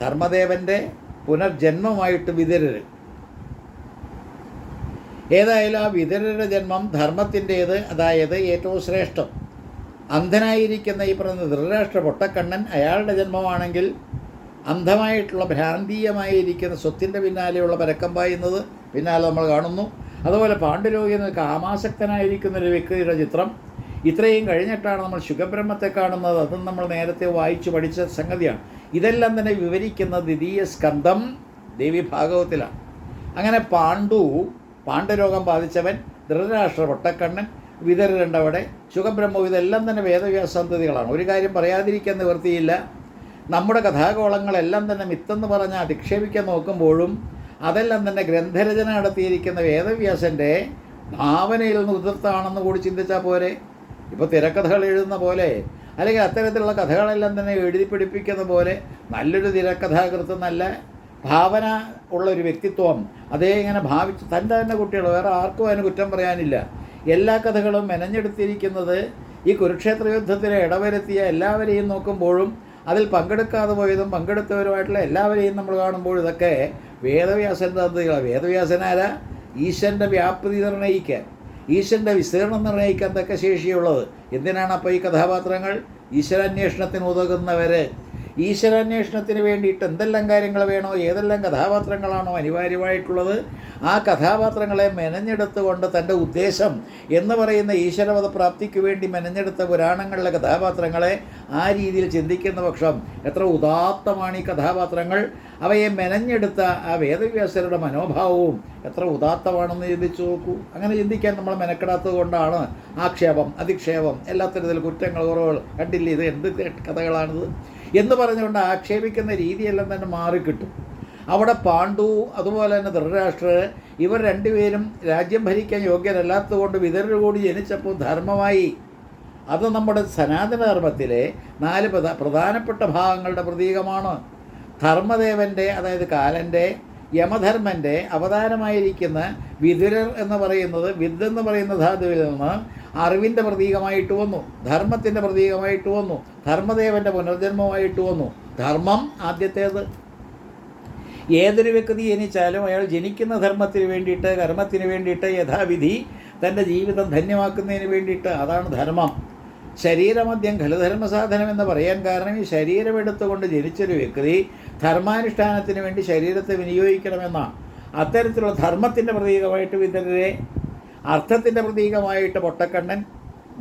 ധർമ്മദേവൻ്റെ പുനർജന്മമായിട്ട് വിതുരർ. ഏതായാലും ആ വിതുരരുടെ ജന്മം ധർമ്മത്തിൻ്റേത്, അതായത് ഏറ്റവും ശ്രേഷ്ഠം. അന്ധനായിരിക്കുന്ന ഈ പറയുന്ന ധൃതരാഷ്ട്ര പൊട്ടക്കണ്ണൻ, അയാളുടെ ജന്മമാണെങ്കിൽ അന്ധമായിട്ടുള്ള ഭ്രാന്തീയമായിരിക്കുന്ന സ്വത്തിൻ്റെ പിന്നാലെയുള്ള പരക്കം പായുന്നത് പിന്നാലെ നമ്മൾ കാണുന്നു. അതുപോലെ പാണ്ഡുരോഗി എന്ന കാമാസക്തനായിരിക്കുന്നൊരു വ്യക്തിയുടെ ചിത്രം. ഇത്രയും കഴിഞ്ഞിട്ടാണ് നമ്മൾ ശുഖബ്രഹ്മത്തെ കാണുന്നത്. അതും നമ്മൾ നേരത്തെ വായിച്ചു പഠിച്ച സംഗതിയാണ്. ഇതെല്ലാം തന്നെ വിവരിക്കുന്ന ദ്വിതീയ സ്കന്ധം ദേവി ഭാഗവത്തിലാണ്. അങ്ങനെ പാണ്ഡുരോഗം ബാധിച്ചവൻ, ധൃതരാഷ്ട്ര പൊട്ടക്കണ്ണൻ, വിതുരരുണ്ടവിടെ, ശുഖബ്രഹ്മവും, ഇതെല്ലാം തന്നെ വേദവ്യാസന്തതികളാണ്. ഒരു കാര്യം പറയാതിരിക്കാൻ നിവൃത്തിയില്ല. നമ്മുടെ കഥാകോളങ്ങളെല്ലാം തന്നെ മിത്തെന്ന് പറഞ്ഞ് അധിക്ഷേപിക്കാൻ നോക്കുമ്പോഴും അതെല്ലാം തന്നെ ഗ്രന്ഥരചന നടത്തിയിരിക്കുന്ന വേദവ്യാസൻ്റെ ഭാവനയിൽ നിന്ന് ഉതിർത്താണെന്ന് കൂടി ചിന്തിച്ചാൽ പോരെ. ഇപ്പോൾ തിരക്കഥകൾ എഴുതുന്ന പോലെ അല്ലെങ്കിൽ അത്തരത്തിലുള്ള കഥകളെല്ലാം തന്നെ എഴുതി പിടിപ്പിക്കുന്ന പോലെ നല്ലൊരു തിരക്കഥാകൃത്ത്, നല്ല ഭാവന ഉള്ളൊരു വ്യക്തിത്വം, അതേ ഇങ്ങനെ ഭാവിച്ച് തൻ്റെ തന്നെ കുട്ടികൾ, വേറെ ആർക്കും അതിന് കുറ്റം പറയാനില്ല. എല്ലാ കഥകളും മെനഞ്ഞെടുത്തിരിക്കുന്നത് ഈ കുരുക്ഷേത്ര യുദ്ധത്തിൽ ഇടവരുത്തിയ എല്ലാവരെയും നോക്കുമ്പോഴും അതിൽ പങ്കെടുക്കാതെ പോയതും പങ്കെടുത്തവരുമായിട്ടുള്ള എല്ലാവരെയും നമ്മൾ കാണുമ്പോൾ ഇതൊക്കെ വേദവ്യാസൻ്റെ തന്ത്രികളാണ്. വേദവ്യാസനാര ഈശ്വരൻ്റെ വ്യാപ്തി നിർണ്ണയിക്കാൻ, ഈശ്വരൻ്റെ വിസ്തീർണം നിർണ്ണയിക്കാൻ തക്ക ശേഷിയുള്ളത്. എന്തിനാണ് അപ്പോൾ ഈ കഥാപാത്രങ്ങൾ? ഈശ്വരാന്വേഷണത്തിന് ഉതകുന്നവർ. ഈശ്വരാന്വേഷണത്തിന് വേണ്ടിയിട്ട് എന്തെല്ലാം കാര്യങ്ങൾ വേണോ, ഏതെല്ലാം കഥാപാത്രങ്ങളാണോ അനിവാര്യമായിട്ടുള്ളത്, ആ കഥാപാത്രങ്ങളെ മെനഞ്ഞെടുത്തുകൊണ്ട് തൻ്റെ ഉദ്ദേശം എന്ന് പറയുന്ന ഈശ്വരപദപ്രാപ്തിക്ക് വേണ്ടി മെനഞ്ഞെടുത്ത പുരാണങ്ങളിലെ കഥാപാത്രങ്ങളെ ആ രീതിയിൽ ചിന്തിക്കുന്ന പക്ഷം എത്ര ഉദാത്തമാണ് ഈ കഥാപാത്രങ്ങൾ. അവയെ മെനഞ്ഞെടുത്ത ആ വേദവ്യാസരുടെ മനോഭാവവും എത്ര ഉദാത്തമാണെന്ന് ചിന്തിച്ചു നോക്കൂ. അങ്ങനെ ചിന്തിക്കാൻ നമ്മൾ മെനക്കെടാത്തത് കൊണ്ടാണ് ആക്ഷേപം, അധിക്ഷേപം, എല്ലാ തരത്തിൽ കുറ്റങ്ങൾ, കുറവുകൾ, കണ്ടില്ലേ ഇത് എന്ത് കഥകളാണിത് എന്ന് പറഞ്ഞുകൊണ്ട് ആക്ഷേപിക്കുന്ന രീതിയെല്ലാം തന്നെ മാറിക്കിട്ടും. അവിടെ പാണ്ഡു അതുപോലെ തന്നെ ധൃതരാഷ്ട്രർ ഇവർ രണ്ടുപേരും രാജ്യം ഭരിക്കാൻ യോഗ്യരല്ലാത്തതുകൊണ്ട് വിതുരർ കൂടി ജനിച്ചപ്പോൾ ധർമ്മമായി. അത് നമ്മുടെ സനാതനധർമ്മത്തിലെ 4 പ്രധാനപ്പെട്ട ഭാഗങ്ങളുടെ പ്രതീകമാണ്. ധർമ്മദേവൻ്റെ, അതായത് കാലൻ്റെ, യമധർമ്മൻ്റെ അവതാരമായിരിക്കുന്ന വിതുരർ എന്ന് പറയുന്നത് വിദ് എന്ന് പറയുന്ന ധാതുവിൽ നിന്ന് അറിവിൻ്റെ പ്രതീകമായിട്ട് വന്നു, ധർമ്മത്തിൻ്റെ പ്രതീകമായിട്ട് വന്നു, ധർമ്മദേവൻ്റെ പുനർജന്മമായിട്ട് വന്നു. ധർമ്മം ആദ്യത്തേത്. ഏതൊരു വ്യക്തി ജനിച്ചാലും അയാൾ ജനിക്കുന്ന ധർമ്മത്തിന് വേണ്ടിയിട്ട്, കർമ്മത്തിന് വേണ്ടിയിട്ട്, യഥാവിധി തൻ്റെ ജീവിതം ധന്യമാക്കുന്നതിന് വേണ്ടിയിട്ട്. അതാണ് ധർമ്മം. ശരീരമദ്യം ഖലുധർമ്മസാധനം എന്ന് പറയാൻ കാരണം ഈ ശരീരമെടുത്തുകൊണ്ട് ജനിച്ചൊരു വ്യക്തി ധർമാനുഷ്ഠാനത്തിന് വേണ്ടി ശരീരത്തെ വിനിയോഗിക്കണമെന്നാണ്. അത്തരത്തിലുള്ള ധർമ്മത്തിൻ്റെ പ്രതീകമായിട്ട് വിതുരരെ, അർത്ഥത്തിൻ്റെ പ്രതീകമായിട്ട് പൊട്ടക്കണ്ണൻ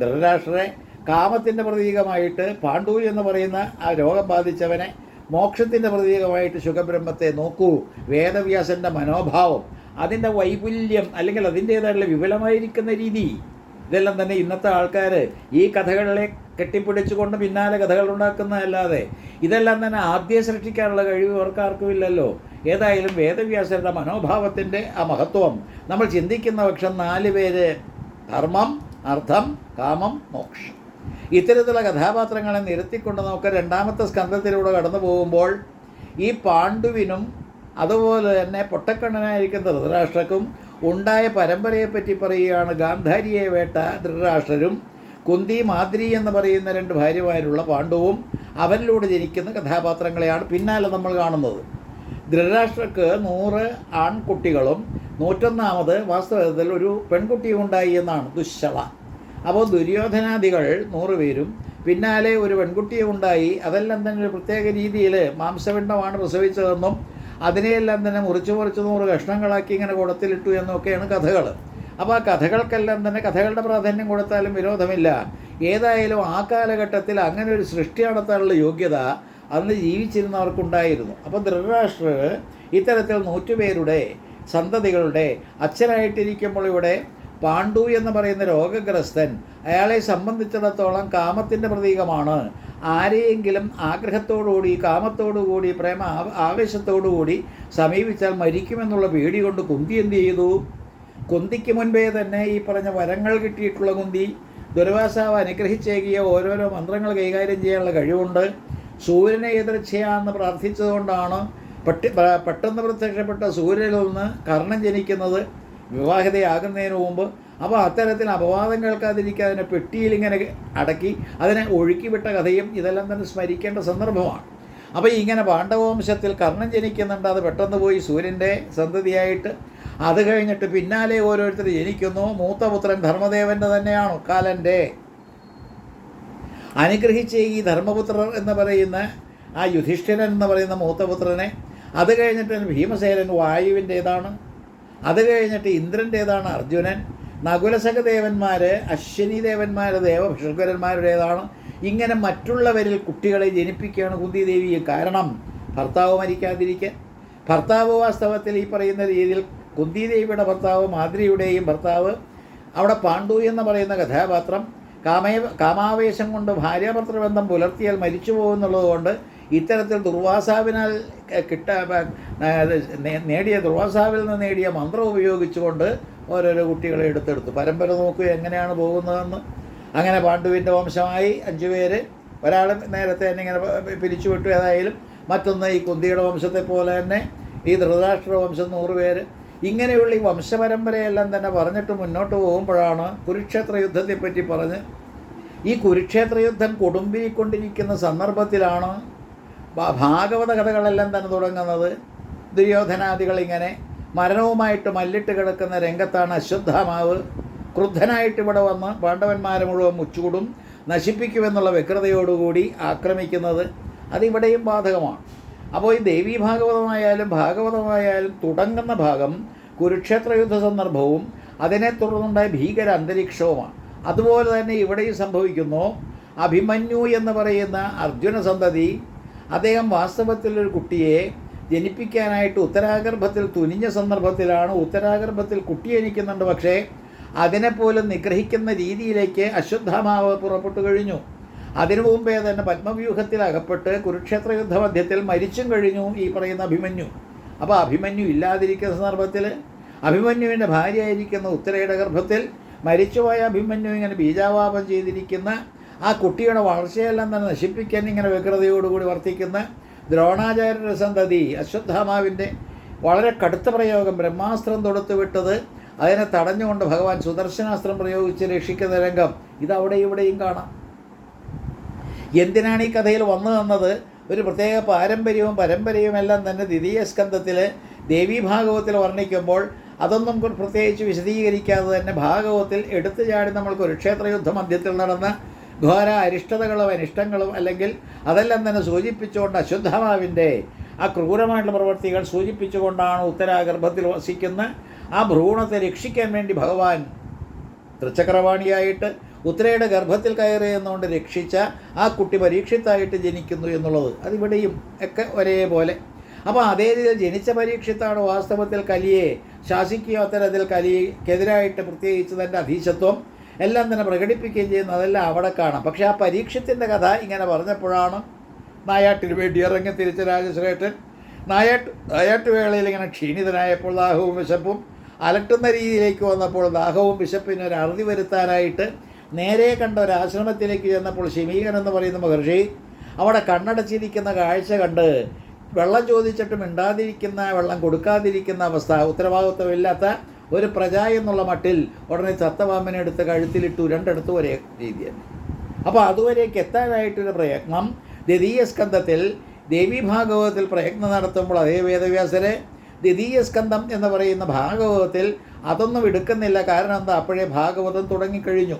ധൃതരാഷ്ട്രരെ, കാമത്തിൻ്റെ പ്രതീകമായിട്ട് പാണ്ഡു എന്ന് പറയുന്ന ആ രോഗം ബാധിച്ചവനെ, മോക്ഷത്തിൻ്റെ പ്രതീകമായിട്ട് ശുഖബ്രഹ്മത്തെ നോക്കൂ. വേദവ്യാസൻ്റെ മനോഭാവം, അതിൻ്റെ വൈപുല്യം അല്ലെങ്കിൽ അതിൻ്റേതായിട്ടുള്ള വിപുലമായിരിക്കുന്ന രീതി, ഇതെല്ലാം തന്നെ ഇന്നത്തെ ആൾക്കാർ ഈ കഥകളെ കെട്ടിപ്പിടിച്ചുകൊണ്ട് പിന്നാലെ കഥകൾ ഉണ്ടാക്കുന്നതല്ലാതെ ഇതെല്ലാം തന്നെ ആദ്യം സൃഷ്ടിക്കാനുള്ള കഴിവ് അവർക്കാർക്കും ഇല്ലല്ലോ. ഏതായാലും വേദവ്യാസരുടെ മനോഭാവത്തിൻ്റെ ആ മഹത്വം നമ്മൾ ചിന്തിക്കുന്ന പക്ഷം 4 പേര് ധർമ്മം, അർത്ഥം, കാമം, മോക്ഷം, ഇത്തരത്തിലുള്ള കഥാപാത്രങ്ങളെ നിരത്തിക്കൊണ്ട് നമുക്ക് 2ാമത്തെ സ്കന്ധത്തിലൂടെ കടന്നു പോകുമ്പോൾ ഈ പാണ്ഡുവിനും അതുപോലെ തന്നെ പൊട്ടക്കണ്ണനായിരിക്കുന്ന ധൃതരാഷ്ട്രക്കും ഉണ്ടായ പരമ്പരയെപ്പറ്റി പറയുകയാണ്. ഗാന്ധാരിയെ വേട്ട ധൃതരാഷ്ട്രരും കുന്തി മാദ്രി എന്ന് പറയുന്ന 2 ഭാര്യമാരുള്ള പാണ്ഡുവും അവരിലൂടെ ജനിക്കുന്ന കഥാപാത്രങ്ങളെയാണ് പിന്നാലെ നമ്മൾ കാണുന്നത്. ധൃതരാഷ്ട്രക്ക് 100 ആൺകുട്ടികളും 101ാമത് വാസ്തവത്തിൽ ഒരു പെൺകുട്ടിയും ഉണ്ടായി എന്നാണ് ദുശ്ശള. അപ്പോൾ ദുര്യോധനാദികൾ 100 പേരും പിന്നാലെ ഒരു പെൺകുട്ടിയും ഉണ്ടായി. അതെല്ലാം തന്നെ ഒരു പ്രത്യേക രീതിയിൽ മാംസപിണ്ഡമാണ് പ്രസവിച്ചതെന്നും അതിനെയെല്ലാം തന്നെ മുറിച്ച് 100 കഷ്ണങ്ങളാക്കി ഇങ്ങനെ കുടത്തിലിട്ടു എന്നൊക്കെയാണ് കഥകൾ. അപ്പോൾ ആ കഥകൾക്കെല്ലാം തന്നെ കഥകളുടെ പ്രാധാന്യം കൊടുത്താലും വിരോധമില്ല. ഏതായാലും ആ കാലഘട്ടത്തിൽ അങ്ങനെ ഒരു സൃഷ്ടി നടത്താനുള്ള യോഗ്യത അന്ന് ജീവിച്ചിരുന്നവർക്കുണ്ടായിരുന്നു. അപ്പോൾ ധൃതരാഷ്ട്രർ ഇത്തരത്തിൽ 100 പേരുടെ സന്തതികളുടെ അച്ഛനായിട്ടിരിക്കുമ്പോൾ ഇവിടെ പാണ്ഡു എന്ന് പറയുന്ന രോഗഗ്രസ്തൻ, അയാളെ സംബന്ധിച്ചിടത്തോളം കാമത്തിൻ്റെ പ്രതീകമാണ്. ആരെയെങ്കിലും ആഗ്രഹത്തോടുകൂടി, കാമത്തോടുകൂടി, പ്രേമ ആവേശത്തോടുകൂടി സമീപിച്ചാൽ മരിക്കുമെന്നുള്ള പേടി കൊണ്ട് കുന്തി എന്ത് ചെയ്തു? കുന്തിക്ക് മുൻപേ തന്നെ ഈ പറഞ്ഞ വരങ്ങൾ കിട്ടിയിട്ടുള്ള കുന്തി ദുർവാസാവ് അനുഗ്രഹിച്ചേകിയ ഓരോരോ മന്ത്രങ്ങൾ കൈകാര്യം ചെയ്യാനുള്ള കഴിവുണ്ട്. സൂര്യനെ എതിർച്ചയാന്ന് പ്രാർത്ഥിച്ചതുകൊണ്ടാണ് പെട്ടെന്ന് പ്രത്യക്ഷപ്പെട്ട സൂര്യനിൽ നിന്ന് കർണൻ ജനിക്കുന്നത് വിവാഹിതയാകുന്നതിന് മുമ്പ്. അപ്പോൾ അത്തരത്തിൽ അപവാദം കേൾക്കാതിരിക്കുക അതിനെ പെട്ടിയിലിങ്ങനെ അടക്കി അതിനെ ഒഴുക്കിവിട്ട കഥയും ഇതെല്ലാം തന്നെ സ്മരിക്കേണ്ട സന്ദർഭമാണ്. അപ്പോൾ ഇങ്ങനെ പാണ്ഡവവംശത്തിൽ കർണൻ ജനിക്കുന്നുണ്ട്. അത് പെട്ടെന്ന് പോയി സൂര്യൻ്റെ സന്തതിയായിട്ട്. അത് കഴിഞ്ഞിട്ട് പിന്നാലെ ഓരോരുത്തർ ജനിക്കുന്നു. മൂത്തപുത്രൻ ധർമ്മദേവൻ്റെ തന്നെയാണ്, കാലൻ്റെ. അനുഗ്രഹിച്ച ഈ ധർമ്മപുത്രർ എന്ന് പറയുന്ന ആ യുധിഷ്ഠിരൻ എന്ന് പറയുന്ന മൂത്തപുത്രനെ, അത് കഴിഞ്ഞിട്ട് ഭീമസേനൻ വായുവിൻ്റേതാണ്, അത് കഴിഞ്ഞിട്ട് ഇന്ദ്രൻ്റേതാണ് അർജുനൻ, നകുലസഹദേവന്മാർ, അശ്വിനി ദേവന്മാർ, ദേവഭിഷഗ്വരന്മാരുടേതാണ്. ഇങ്ങനെ മറ്റുള്ളവരിൽ കുട്ടികളെ ജനിപ്പിക്കുകയാണ് കുന്തിദേവി. കാരണം ഭർത്താവ് മരിക്കാതിരിക്കാൻ. ഭർത്താവ് വാസ്തവത്തിൽ ഈ പറയുന്ന രീതിയിൽ കുന്തിദേവിയുടെ ഭർത്താവ് മാദ്രിയുടെയും ഭർത്താവ് അവിടെ പാണ്ഡു എന്ന് പറയുന്ന കഥാപാത്രം കാമാവേശം കൊണ്ട് ഭാര്യാഭർത്തൃബന്ധം പുലർത്തിയാൽ മരിച്ചു പോകുന്നുള്ളത് കൊണ്ട് ഇത്തരത്തിൽ ദുർവാസാവിനാൽ നേടിയ ദുർവാസാവിൽ നിന്ന് നേടിയ മന്ത്രം ഉപയോഗിച്ചുകൊണ്ട് ഓരോരോ കുട്ടികളെ എടുത്തെടുത്തു. പരമ്പര നോക്കുക എങ്ങനെയാണ് പോകുന്നതെന്ന്. അങ്ങനെ പാണ്ഡുവിൻ്റെ വംശമായി 5 പേര്. ഒരാൾ നേരത്തെ തന്നെ ഇങ്ങനെ പിരിച്ചുവിട്ടു. ഏതായാലും മറ്റൊന്ന് ഈ കുന്തിയുടെ വംശത്തെ പോലെ തന്നെ ഈ ധൃതരാഷ്ട്ര വംശം 100 പേര്. ഇങ്ങനെയുള്ള ഈ വംശപരമ്പരയെല്ലാം തന്നെ പറഞ്ഞിട്ട് മുന്നോട്ട് പോകുമ്പോഴാണ് കുരുക്ഷേത്ര യുദ്ധത്തെപ്പറ്റി പറഞ്ഞ് ഈ കുരുക്ഷേത്ര യുദ്ധം കൊടുമ്പിരിക്കൊണ്ടിരിക്കുന്ന സന്ദർഭത്തിലാണ് ഭാഗവത കഥകളെല്ലാം തന്നെ തുടങ്ങുന്നത്. ദുര്യോധനാദികൾ ഇങ്ങനെ മരണവുമായിട്ട് മല്ലിട്ട് കിടക്കുന്ന രംഗത്താണ് അശ്വത്ഥാമാവ് ക്രുദ്ധനായിട്ട് ഇവിടെ വന്ന് പാണ്ഡവന്മാരെ മുഴുവൻ മുച്ചൂടും നശിപ്പിക്കുമെന്നുള്ള വ്യഗ്രതയോടുകൂടി ആക്രമിക്കുന്നത്. അതിവിടെയും ബാധകമാണ്. അപ്പോൾ ഈ ദേവീ ഭാഗവതമായാലും ഭാഗവതമായാലും തുടങ്ങുന്ന ഭാഗം കുരുക്ഷേത്ര യുദ്ധ സന്ദർഭവും അതിനെ തുടർന്നുണ്ടായ ഭീകര അന്തരീക്ഷവുമാണ്. അതുപോലെ തന്നെ ഇവിടെയും സംഭവിക്കുന്നു. അഭിമന്യു എന്ന് പറയുന്ന അർജുന സന്തതി, അദ്ദേഹം വാസ്തവത്തിൽ ഒരു കുട്ടിയെ ജനിപ്പിക്കാനായിട്ട് ഉത്തരാഗർഭത്തിൽ തുനിഞ്ഞ സന്ദർഭത്തിലാണ്. ഉത്തരാഗർഭത്തിൽ കുട്ടി ജനിക്കുന്നുണ്ട്, പക്ഷേ അതിനെപ്പോലും നിഗ്രഹിക്കുന്ന രീതിയിലേക്ക് അശ്വത്ഥാമാവ് പുറപ്പെട്ടു കഴിഞ്ഞു. അതിനു മുമ്പേ തന്നെ പത്മവ്യൂഹത്തിൽ അകപ്പെട്ട് കുരുക്ഷേത്ര യുദ്ധമധ്യത്തിൽ മരിച്ചും കഴിഞ്ഞു ഈ പറയുന്ന അഭിമന്യു. അപ്പോൾ അഭിമന്യു ഇല്ലാതിരിക്കുന്ന സന്ദർഭത്തിൽ അഭിമന്യുവിൻ്റെ ഭാര്യയായിരിക്കുന്ന ഉത്തരയുടെ ഗർഭത്തിൽ മരിച്ചുപോയ അഭിമന്യു ഇങ്ങനെ ബീജാവാപം ചെയ്തിരിക്കുന്ന ആ കുട്ടിയുടെ വളർച്ചയെല്ലാം തന്നെ നശിപ്പിക്കാൻ ഇങ്ങനെ വ്യഗ്രതയോടുകൂടി വർത്തിക്കുന്ന ദ്രോണാചാര്യ സന്തതി അശ്വത്ഥാമാവിൻ്റെ വളരെ കടുത്ത പ്രയോഗം, ബ്രഹ്മാസ്ത്രം തൊടുത്തു വിട്ടത് അതിനെ തടഞ്ഞുകൊണ്ട് ഭഗവാൻ സുദർശനാസ്ത്രം പ്രയോഗിച്ച് രക്ഷിക്കുന്ന രംഗം ഇതവിടെ ഇവിടെയും കാണാം. എന്തിനാണ് ഈ കഥയിൽ വന്നു തന്നത്? ഒരു പ്രത്യേക പരമ്പരയും എല്ലാം തന്നെ ദ്വിതീയ സ്കന്ധത്തിൽ ദേവീ ഭാഗവത്തിൽ വർണ്ണിക്കുമ്പോൾ അതൊന്നും പ്രത്യേകിച്ച് വിശദീകരിക്കാതെ തന്നെ ഭാഗവത്തിൽ എടുത്തു ചാടി നമ്മൾ കുരുക്ഷേത്ര യുദ്ധ മധ്യത്തിൽ നടന്ന ഘോര അരിഷ്ടതകളും അനിഷ്ടങ്ങളും അല്ലെങ്കിൽ അതെല്ലാം തന്നെ സൂചിപ്പിച്ചുകൊണ്ട് അശ്വത്ഥാമാവിൻ്റെ ആ ക്രൂരമായിട്ടുള്ള പ്രവൃത്തികൾ സൂചിപ്പിച്ചുകൊണ്ടാണ് ഉത്തരാഗർഭത്തിൽ വസിക്കുന്ന ആ ഭ്രൂണത്തെ രക്ഷിക്കാൻ വേണ്ടി ഭഗവാൻ തൃച്ചക്രവാണിയായിട്ട് ഉത്തരയുടെ ഗർഭത്തിൽ കയറി എന്നുകൊണ്ട് രക്ഷിച്ച ആ കുട്ടി പരീക്ഷിത്തായിട്ട് ജനിക്കുന്നു എന്നുള്ളത് അതിവിടെയും ഒക്കെ ഒരേപോലെ. അപ്പോൾ അതേ രീതിയിൽ ജനിച്ച പരീക്ഷിത്താണ് വാസ്തവത്തിൽ കലിയെ ശാസിക്കുകയോ അത്തരത്തിൽ കലിക്കെതിരായിട്ട് പ്രത്യേകിച്ച് തൻ്റെ അധീശത്വം എല്ലാം തന്നെ പ്രകടിപ്പിക്കുകയും ചെയ്യുന്നത് അതെല്ലാം അവിടെ കാണാം. പക്ഷേ ആ പരീക്ഷത്തിൻ്റെ കഥ ഇങ്ങനെ പറഞ്ഞപ്പോഴാണ് നായാട്ടിന് വേണ്ടി ഇറങ്ങി തിരിച്ച രാജശ്രേഷ്ഠൻ നായാട്ടുവേളയിൽ ഇങ്ങനെ ക്ഷീണിതനായപ്പോൾ ദാഹവും വിശപ്പും അലട്ടുന്ന രീതിയിലേക്ക് വന്നപ്പോൾ ദാഹവും വിശപ്പിന് ഒരു അറുതി വരുത്താനായിട്ട് നേരെ കണ്ട ഒരു ആശ്രമത്തിലേക്ക് ചെന്നപ്പോൾ ശമീകൻ എന്ന് പറയുന്ന മഹർഷി അവിടെ കണ്ണടച്ചിരിക്കുന്ന കാഴ്ച കണ്ട് വെള്ളം ചോദിച്ചിട്ട് മിണ്ടാതിരിക്കുന്ന, വെള്ളം കൊടുക്കാതിരിക്കുന്ന അവസ്ഥ, ഉത്തരവാദിത്വമില്ലാത്ത ഒരു പ്രജ എന്നുള്ള മട്ടിൽ ഉടനെ ചത്തപാമ്പിനെ എടുത്ത് കഴുത്തിലിട്ടു. രണ്ടിടത്തും ഒരേ രീതി തന്നെ. അപ്പോൾ അതുവരേക്ക് എത്താനായിട്ടൊരു പ്രയത്നം ദ്വിതീയ സ്കന്ധത്തിൽ ദേവീ ഭാഗവതത്തിൽ പ്രയത്നം നടത്തുമ്പോൾ അതേ വേദവ്യാസരെ ദ്വിതീയ സ്കന്ധം എന്ന് പറയുന്ന ഭാഗവതത്തിൽ അതൊന്നും എടുക്കുന്നില്ല. കാരണം എന്താ? അപ്പോഴേ ഭാഗവതം തുടങ്ങിക്കഴിഞ്ഞു.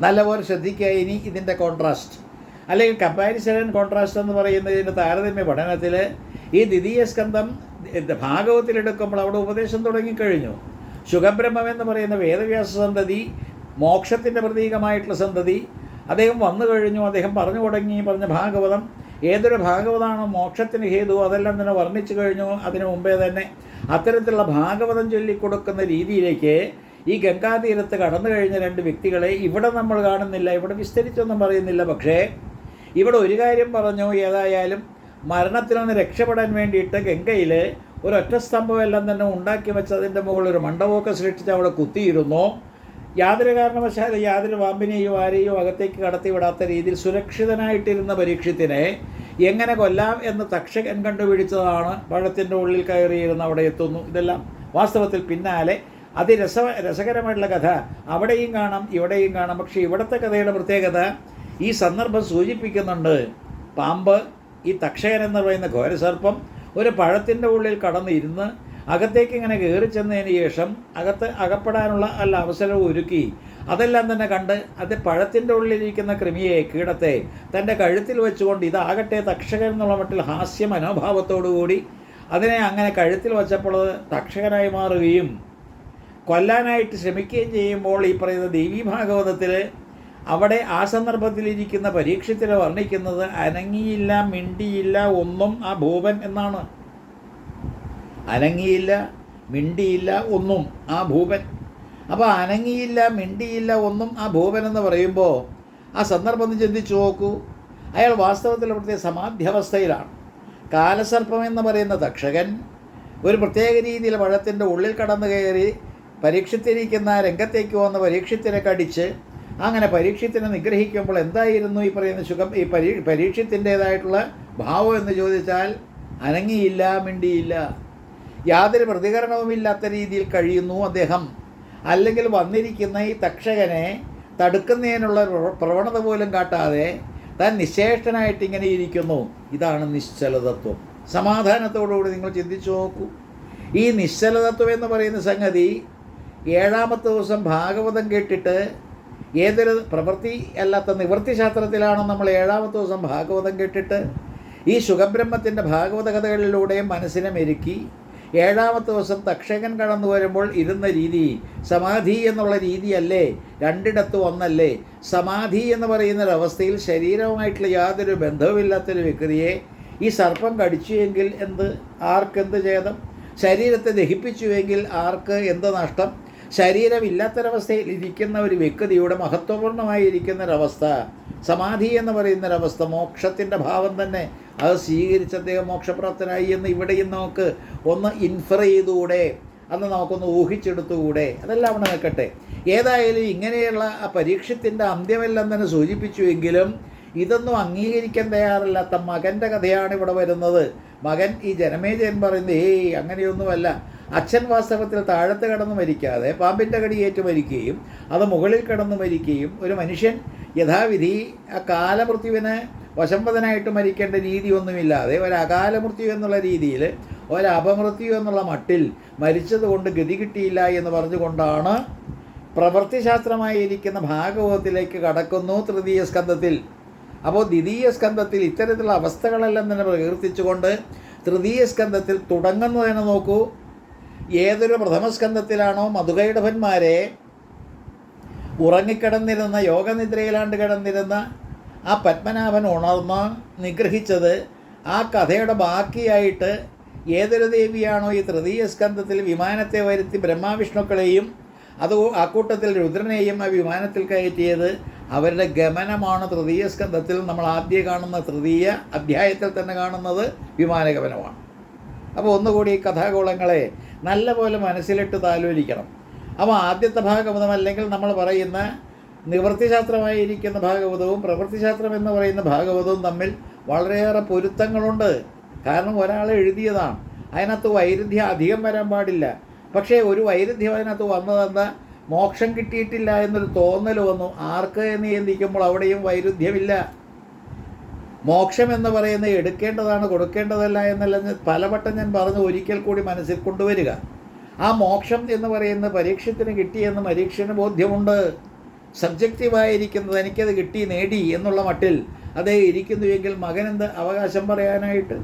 നല്ലപോലെ ശ്രദ്ധിക്കുക. ഇനി ഇതിൻ്റെ കോൺട്രാസ്റ്റ് അല്ലെങ്കിൽ കമ്പാരിസൺ ആൻഡ് കോൺട്രാസ്റ്റ് എന്ന് പറയുന്നതിൻ്റെ താരതമ്യ പഠനത്തിൽ ഈ ദ്വിതീയ സ്കന്ധം ഭാഗവത്തിലെടുക്കുമ്പോൾ അവിടെ ഉപദേശം തുടങ്ങിക്കഴിഞ്ഞു. ശുഖബ്രഹ്മം എന്ന് പറയുന്ന വേദവ്യാസ സന്തതി, മോക്ഷത്തിൻ്റെ പ്രതീകമായിട്ടുള്ള സന്തതി, അദ്ദേഹം വന്നു കഴിഞ്ഞു. അദ്ദേഹം പറഞ്ഞു പറഞ്ഞ ഭാഗവതം ഏതൊരു ഭാഗവതമാണോ മോക്ഷത്തിന് ഹേതു അതെല്ലാം തന്നെ വർണ്ണിച്ചു കഴിഞ്ഞു. അതിനു മുമ്പേ തന്നെ അത്തരത്തിലുള്ള ഭാഗവതം ചൊല്ലിക്കൊടുക്കുന്ന രീതിയിലേക്ക് ഈ ഗംഗാതീരത്ത് കടന്നു കഴിഞ്ഞ രണ്ട് വ്യക്തികളെ ഇവിടെ നമ്മൾ കാണുന്നില്ല. ഇവിടെ വിസ്തരിച്ചൊന്നും പറയുന്നില്ല. പക്ഷേ ഇവിടെ ഒരു കാര്യം പറഞ്ഞു. ഏതായാലും മരണത്തിൽ നിന്ന് രക്ഷപ്പെടാൻ വേണ്ടിയിട്ട് ഗംഗയിൽ ഒരൊറ്റ സ്തംഭം എല്ലാം തന്നെ ഉണ്ടാക്കി വെച്ച് അതിൻ്റെ മുകളിൽ ഒരു മണ്ഡപമൊക്കെ സൃഷ്ടിച്ച് അവിടെ കുത്തിയിരുന്നു. യാതൊരു കാരണവശാലും യാതൊരു പാമ്പിനെയോ ആരെയോ അകത്തേക്ക് കടത്തിവിടാത്ത രീതിയിൽ സുരക്ഷിതനായിട്ടിരുന്ന പരീക്ഷത്തിനെ എങ്ങനെ കൊല്ലാം എന്ന് തക്ഷകൻ കണ്ടുപിടിച്ചതാണ്. പഴത്തിൻ്റെ ഉള്ളിൽ കയറിയിരുന്ന് അവിടെ എത്തുന്നു. ഇതെല്ലാം വാസ്തവത്തിൽ പിന്നാലെ രസകരമായിട്ടുള്ള കഥ അവിടെയും കാണാം, ഇവിടെയും കാണാം. പക്ഷേ ഇവിടുത്തെ കഥയുടെ പ്രത്യേകത ഈ സന്ദർഭം സൂചിപ്പിക്കുന്നുണ്ട്. പാമ്പ്, ഈ തക്ഷകൻ എന്ന് പറയുന്ന ഘോരസർപ്പം ഒരു പഴത്തിൻ്റെ ഉള്ളിൽ കടന്നിരുന്ന് അകത്തേക്ക് ഇങ്ങനെ കയറി ചെന്നതിന് ശേഷം അകപ്പെടാനുള്ള അവസരവും ഒരുക്കി. അതെല്ലാം തന്നെ കണ്ട് അത് പഴത്തിൻ്റെ ഉള്ളിലിരിക്കുന്ന കൃമിയെ, കീടത്തെ തൻ്റെ കഴുത്തിൽ വെച്ചുകൊണ്ട് ഇതാകട്ടെ തക്ഷകൻ എന്നുള്ള മട്ടിൽ ഹാസ്യ മനോഭാവത്തോടുകൂടി അതിനെ അങ്ങനെ കഴുത്തിൽ വച്ചപ്പോൾ തക്ഷകനായി മാറുകയും കൊല്ലാനായിട്ട് ശ്രമിക്കുകയും ചെയ്യുമ്പോൾ ഈ പറയുന്ന ദേവീ ഭാഗവതത്തിൽ അവിടെ ആ സന്ദർഭത്തിലിരിക്കുന്ന പരീക്ഷത്തിൽ വർണ്ണിക്കുന്നത് അനങ്ങിയില്ല, മിണ്ടിയില്ല ഒന്നും ആ ഭൂപൻ എന്നാണ്. അനങ്ങിയില്ല, മിണ്ടിയില്ല ഒന്നും ആ ഭൂപൻ. അപ്പോൾ അനങ്ങിയില്ല, മിണ്ടിയില്ല ഒന്നും ആ ഭൂപൻ എന്ന് പറയുമ്പോൾ ആ സന്ദർഭം ഒന്ന് ചിന്തിച്ചു നോക്കൂ. അയാൾ വാസ്തവത്തിൽ അവിടുത്തെ സമാധ്യാവസ്ഥയിലാണ്. കാലസർപ്പം എന്ന് പറയുന്ന തക്ഷകൻ ഒരു പ്രത്യേക രീതിയിൽ പഴത്തിൻ്റെ ഉള്ളിൽ കടന്നു കയറി പരീക്ഷത്തിരിക്കുന്ന രംഗത്തേക്ക് വന്ന് പരീക്ഷത്തിനെ കടിച്ച് അങ്ങനെ പരീക്ഷത്തിനെ നിഗ്രഹിക്കുമ്പോൾ എന്തായിരുന്നു ഈ പറയുന്ന ഈ പരീക്ഷത്തിൻ്റേതായിട്ടുള്ള ഭാവം എന്ന് ചോദിച്ചാൽ അനങ്ങിയില്ല, മിണ്ടിയില്ല, യാതൊരു പ്രതികരണവുമില്ലാത്ത രീതിയിൽ കഴിയുന്നു അദ്ദേഹം. അല്ലെങ്കിൽ വന്നിരിക്കുന്ന ഈ തക്ഷകനെ തടുക്കുന്നതിനുള്ള പ്രവണത പോലും കാട്ടാതെ താൻ നിശ്ചേഷ്ടനായിട്ട് ഇങ്ങനെ ഇരിക്കുന്നു. ഇതാണ് നിശ്ചലതത്വം. സമാധാനത്തോടുകൂടി നിങ്ങൾ ചിന്തിച്ചു നോക്കൂ. ഈ നിശ്ചലതത്വം എന്ന് പറയുന്ന സംഗതി 7ാമത്തെ ദിവസം ഭാഗവതം കേട്ടിട്ട് ഏതൊരു പ്രവൃത്തി അല്ലാത്ത നിവൃത്തി ശാസ്ത്രത്തിലാണോ നമ്മൾ 7ാമത്തെ ദിവസം ഭാഗവതം കേട്ടിട്ട് ഈ സുഖബ്രഹ്മത്തിൻ്റെ ഭാഗവത കഥകളിലൂടെയും മനസ്സിനെ മെരുക്കി 7ാമത്തെ ദിവസം തക്ഷകൻ കടന്നു വരുമ്പോൾ ഇരുന്ന രീതി സമാധി എന്നുള്ള രീതിയല്ലേ, രണ്ടിടത്തും ഒന്നല്ലേ. സമാധി എന്ന് പറയുന്നൊരവസ്ഥയിൽ ശരീരവുമായിട്ടുള്ള യാതൊരു ബന്ധവുമില്ലാത്തൊരു വ്യക്തിയെ ഈ സർപ്പം കടിച്ചുവെങ്കിൽ ആർക്കെന്ത് ഛേദം? ശരീരത്തെ ദഹിപ്പിച്ചുവെങ്കിൽ ആർക്ക് എന്ത് നഷ്ടം? ശരീരമില്ലാത്തൊരവസ്ഥയിൽ ഇരിക്കുന്ന ഒരു വ്യക്തിയുടെ മഹത്വപൂർണ്ണമായിരിക്കുന്നൊരവസ്ഥ, സമാധി എന്ന് പറയുന്നൊരവസ്ഥ, മോക്ഷത്തിൻ്റെ ഭാവം തന്നെ അത് സ്വീകരിച്ച് അദ്ദേഹം മോക്ഷപ്രാപ്തനായി എന്ന് ഇവിടെയും നമുക്ക് ഒന്ന് ഇൻഫർ ചെയ്തുകൂടെ, അന്ന് നമുക്കൊന്ന് ഊഹിച്ചെടുത്തുകൂടെ? അതെല്ലാം അവിടെ നിൽക്കട്ടെ. ഏതായാലും ഇങ്ങനെയുള്ള ആ പരീക്ഷത്തിൻ്റെ അന്ത്യമെല്ലാം തന്നെ സൂചിപ്പിച്ചുവെങ്കിലും ഇതൊന്നും അംഗീകരിക്കാൻ തയ്യാറല്ലാത്ത മകൻ്റെ കഥയാണ് ഇവിടെ വരുന്നത്. മകൻ ഈ ജനമേജയൻ പറയുന്നത് അങ്ങനെയൊന്നുമല്ല, അച്ഛൻ വാസ്തവത്തിൽ താഴത്ത് കിടന്ന് മരിക്കാതെ പാമ്പിൻ്റെ കടിയേറ്റ് മരിക്കുകയും അത് മുകളിൽ കിടന്ന് മരിക്കുകയും ഒരു മനുഷ്യൻ യഥാവിധി ആ കാലമൃത്യുവിന് വശംവദനായിട്ട് മരിക്കേണ്ട രീതിയൊന്നുമില്ലാതെ ഒരു അകാലമൃത്യു എന്നുള്ള രീതിയിൽ ഒരപമൃത്യു എന്നുള്ള മട്ടിൽ മരിച്ചതുകൊണ്ട് ഗതി കിട്ടിയില്ല എന്ന് പറഞ്ഞുകൊണ്ടാണ് പ്രവൃത്തിശാസ്ത്രമായിരിക്കുന്ന ഭാഗവതത്തിലേക്ക് കടക്കുന്നു തൃതീയ സ്കന്ധത്തിൽ. അപ്പോൾ ദ്വിതീയ സ്കന്ധത്തിൽ ഇത്തരത്തിലുള്ള അവസ്ഥകളെല്ലാം തന്നെ പ്രകീർത്തിച്ചുകൊണ്ട് തൃതീയ സ്കന്ധത്തിൽ തുടങ്ങുന്നതിനെ നോക്കൂ. ഏതൊരു പ്രഥമസ്കന്ധത്തിലാണോ മധുകൈടഭന്മാരെ ഉറങ്ങിക്കിടന്നിരുന്ന യോഗനിദ്രയിലാണ്ട് കിടന്നിരുന്ന ആ പത്മനാഭൻ ഉണർന്ന് നിഗ്രഹിച്ചത്, ആ കഥയുടെ ബാക്കിയായിട്ട് ഏതൊരു ദേവിയാണോ ഈ തൃതീയ സ്കന്ധത്തിൽ വിമാനത്തെ വരുത്തി ബ്രഹ്മാവിഷ്ണുക്കളെയും അത് അക്കൂട്ടത്തിൽ രുദ്രനെയും ആ വിമാനത്തിൽ കയറ്റിയത്, അവരുടെ ഗമനമാണ് തൃതീയ സ്കന്ധത്തിൽ നമ്മൾ ആദ്യം കാണുന്ന തൃതീയ അധ്യായത്തിൽ തന്നെ കാണുന്നത് വിമാനഗമനമാണ്. അപ്പോൾ ഒന്നുകൂടി ഈ കഥാഗോളങ്ങളെ നല്ലപോലെ മനസ്സിലിട്ട് താലോലിക്കണം. അപ്പോൾ ആദ്യത്തെ ഭാഗവതം അല്ലെങ്കിൽ നമ്മൾ പറയുന്ന നിവൃത്തിശാസ്ത്രമായിരിക്കുന്ന ഭാഗവതവും പ്രവൃത്തിശാസ്ത്രം എന്ന് പറയുന്ന ഭാഗവതവും തമ്മിൽ വളരെയേറെ പൊരുത്തങ്ങളുണ്ട്. കാരണം ഒരാൾ എഴുതിയതാണ്, അതിനകത്ത് വൈരുദ്ധ്യം അധികം വരാൻ പാടില്ല. പക്ഷേ ഒരു വൈരുദ്ധ്യം അതിനകത്ത് വന്നതെന്താ, മോക്ഷം കിട്ടിയിട്ടില്ല എന്നൊരു തോന്നൽ വന്നു. ആർക്ക് എന്ന് ചിന്തിക്കുമ്പോൾ അവിടെയും വൈരുദ്ധ്യമില്ല. മോക്ഷം എന്ന് പറയുന്നത് എടുക്കേണ്ടതാണ്, കൊടുക്കേണ്ടതല്ല എന്നല്ല പലവട്ടം ഞാൻ പറഞ്ഞു, ഒരിക്കൽ കൂടി മനസ്സിൽ കൊണ്ടുവരിക. ആ മോക്ഷം എന്ന് പറയുന്നത് പരീക്ഷത്തിന് കിട്ടിയെന്ന് പരീക്ഷന് ബോധ്യമുണ്ട്. സബ്ജക്റ്റീവായിരിക്കുന്നത് എനിക്കത് കിട്ടി നേടി എന്നുള്ള മട്ടിൽ അതേ ഇരിക്കുന്നുവെങ്കിൽ മകനെന്ത് അവകാശം പറയാനായിട്ട്?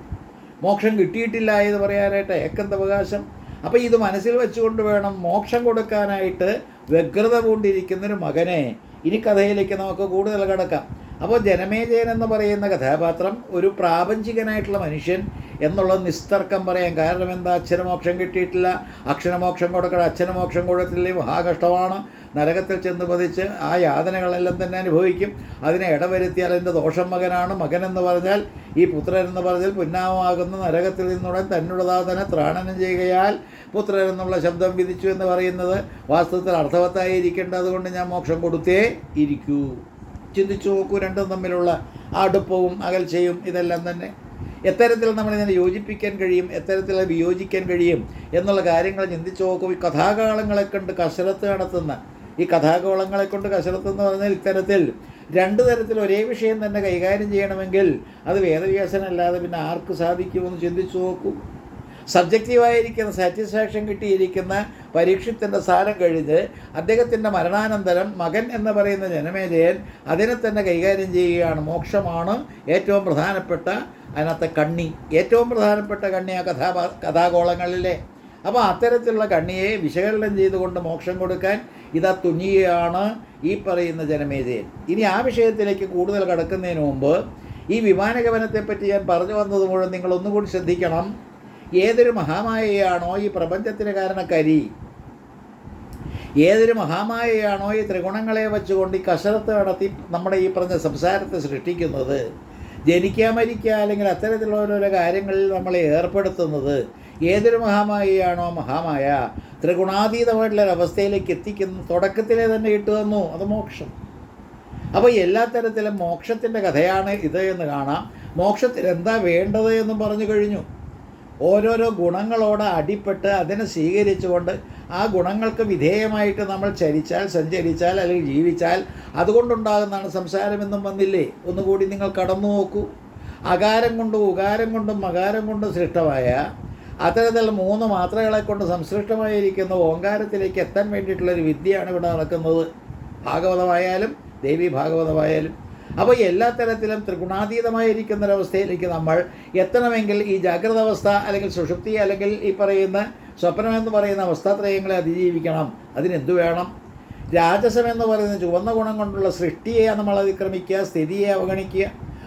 മോക്ഷം കിട്ടിയിട്ടില്ല എന്ന് പറയാനായിട്ട് ഏക്കെന്ത് അവകാശം? അപ്പോൾ ഇത് മനസ്സിൽ വെച്ചുകൊണ്ട് വേണം മോക്ഷം കൊടുക്കാനായിട്ട് വ്യഗ്രത കൊണ്ടിരിക്കുന്നൊരു മകനെ. ഇനി കഥയിലേക്ക് നമുക്ക് കൂടുതൽ കടക്കാം. അപ്പോൾ ജനമേജയൻ എന്ന് പറയുന്ന കഥാപാത്രം ഒരു പ്രാപഞ്ചികനായിട്ടുള്ള മനുഷ്യൻ എന്നുള്ളത് നിസ്തർക്കം പറയാം. കാരണം എന്താ, അച്ഛനമോക്ഷം കിട്ടിയിട്ടില്ല, അക്ഷരമോക്ഷം കൊടുക്കണം, അച്ഛനമോക്ഷം കൊടുത്തില്ലേ മഹാകഷ്ടമാണ്, നരകത്തിൽ ചെന്ന് പതിച്ച് ആ യാതനകളെല്ലാം തന്നെ അനുഭവിക്കും. അതിനെ ഇടവരുത്തിയാൽ എൻ്റെ ദോഷം മകനാണ്. മകനെന്ന് പറഞ്ഞാൽ ഈ പുത്രനെന്ന് പറഞ്ഞാൽ പുന്നാമമാകുന്ന നരകത്തിൽ നിന്നുടൻ തന്നുടതാതനെ ത്രാണനം ചെയ്യുകയാൽ പുത്രൻ എന്നുള്ള ശബ്ദം വിധിച്ചു എന്ന് പറയുന്നത് വാസ്തവത്തിൽ അർത്ഥവത്തായിരിക്കേണ്ടത്. അതുകൊണ്ട് ഞാൻ മോക്ഷം കൊടുത്തേ ഇരിക്കൂ. ചിന്തിച്ചു നോക്കൂ, രണ്ടും തമ്മിലുള്ള അടുപ്പവും അകൽച്ചയും ഇതെല്ലാം തന്നെ എത്തരത്തിൽ നമ്മളിതിനെ യോജിപ്പിക്കാൻ കഴിയും, എത്തരത്തിൽ വിയോജിക്കാൻ കഴിയും എന്നുള്ള കാര്യങ്ങൾ ചിന്തിച്ചു നോക്കും. ഈ കഥാകാലങ്ങളെ കൊണ്ട് കസരത്ത് നടത്തുന്ന ഈ കഥാഗോളങ്ങളെ കൊണ്ട് കസരത്ത് എന്ന് പറഞ്ഞാൽ ഇത്തരത്തിൽ രണ്ട് തരത്തിൽ ഒരേ വിഷയം തന്നെ കൈകാര്യം ചെയ്യണമെങ്കിൽ അത് വേദവ്യാസനല്ലാതെ പിന്നെ ആർക്ക് സാധിക്കുമെന്ന് ചിന്തിച്ചു നോക്കൂ. സബ്ജക്റ്റീവായിരിക്കുന്ന സാറ്റിസ്ഫാക്ഷൻ കിട്ടിയിരിക്കുന്ന പരീക്ഷത്തിൻ്റെ സ്ഥാനം കഴിഞ്ഞ് അദ്ദേഹത്തിൻ്റെ മരണാനന്തരം മകൻ എന്ന് പറയുന്ന ജനമേജയൻ അതിനെ തന്നെ കൈകാര്യം ചെയ്യുകയാണ്. മോക്ഷമാണ് ഏറ്റവും പ്രധാനപ്പെട്ട അതിനകത്തെ കണ്ണി, ഏറ്റവും പ്രധാനപ്പെട്ട കണ്ണി ആ കഥാഗോളങ്ങളിലെ. അപ്പോൾ അത്തരത്തിലുള്ള കണ്ണിയെ വിശകലനം ചെയ്തുകൊണ്ട് മോക്ഷം കൊടുക്കാൻ ഇതാ തുനിയാണ് ഈ പറയുന്ന ജനമേജയൻ. ഇനി ആ വിഷയത്തിലേക്ക് കൂടുതൽ കടക്കുന്നതിന് മുമ്പ് ഈ വിമാനഗമനത്തെപ്പറ്റി ഞാൻ പറഞ്ഞു വന്നത് മുഴുവൻ നിങ്ങളൊന്നുകൂടി ശ്രദ്ധിക്കണം. ഏതൊരു മഹാമായയാണോ ഈ പ്രപഞ്ചത്തിന് കാരണക്കാരി, ഏതൊരു മഹാമായയാണോ ഈ ത്രിഗുണങ്ങളെ വെച്ചുകൊണ്ട് ഈ കസരത്ത് നടത്തി നമ്മുടെ ഈ പറഞ്ഞ സംസാരത്തെ സൃഷ്ടിക്കുന്നത്, ജനിക്കുക മരിക്കുക അല്ലെങ്കിൽ അത്തരത്തിലുള്ള ഓരോരോ കാര്യങ്ങളിൽ നമ്മളെ ഏർപ്പെടുത്തുന്നത്, ഏതൊരു മഹാമായയാണോ മഹാമായ ത്രിഗുണാതീതമായിട്ടുള്ളൊരവസ്ഥയിലേക്ക് എത്തിക്കുന്ന തുടക്കത്തിലെ തന്നെ ഇട്ടു തന്നു, അത് മോക്ഷം. അപ്പോൾ എല്ലാ തരത്തിലും മോക്ഷത്തിൻ്റെ കഥയാണ് ഇത് എന്ന് കാണാം. മോക്ഷത്തിന് എന്താ വേണ്ടത് എന്നും പറഞ്ഞു കഴിഞ്ഞു. ഓരോരോ ഗുണങ്ങളോട് അടിപ്പെട്ട് അതിനെ സ്വീകരിച്ചുകൊണ്ട് ആ ഗുണങ്ങൾക്ക് വിധേയമായിട്ട് നമ്മൾ ചരിച്ചാൽ, സഞ്ചരിച്ചാൽ അല്ലെങ്കിൽ ജീവിച്ചാൽ അതുകൊണ്ടുണ്ടാകുന്നതാണ് സംസാരമെന്നും വന്നില്ലേ. ഒന്നുകൂടി നിങ്ങൾ കടന്നു നോക്കൂ. അകാരം കൊണ്ടും ഉകാരം കൊണ്ടും മകാരം കൊണ്ടും സൃഷ്ടമായ അത്തരത്തിൽ മൂന്ന് മാത്രകളെ കൊണ്ട് സംസൃഷ്ടമായിരിക്കുന്ന ഓങ്കാരത്തിലേക്ക് എത്താൻ വേണ്ടിയിട്ടുള്ളൊരു വിദ്യയാണ് ഇവിടെ നടക്കുന്നത്. ഭാഗവതമായാലും ദേവി ഭാഗവതമായാലും. അപ്പോൾ എല്ലാ തരത്തിലും ത്രിഗുണാതീതമായിരിക്കുന്നൊരവസ്ഥയിലേക്ക് നമ്മൾ എത്തണമെങ്കിൽ ഈ ജാഗ്രത അവസ്ഥ അല്ലെങ്കിൽ സുഷുപ്തി അല്ലെങ്കിൽ ഈ പറയുന്ന സ്വപ്നമെന്ന് പറയുന്ന അവസ്ഥാത്രയങ്ങളെ അതിജീവിക്കണം. അതിനെന്തു വേണം? രാജസം എന്ന് പറയുന്ന ചുവന്ന ഗുണം കൊണ്ടുള്ള സൃഷ്ടിയെ നമ്മൾ അതിക്രമിക്കുക, സ്ഥിതിയെ അവഗണിക്കുക,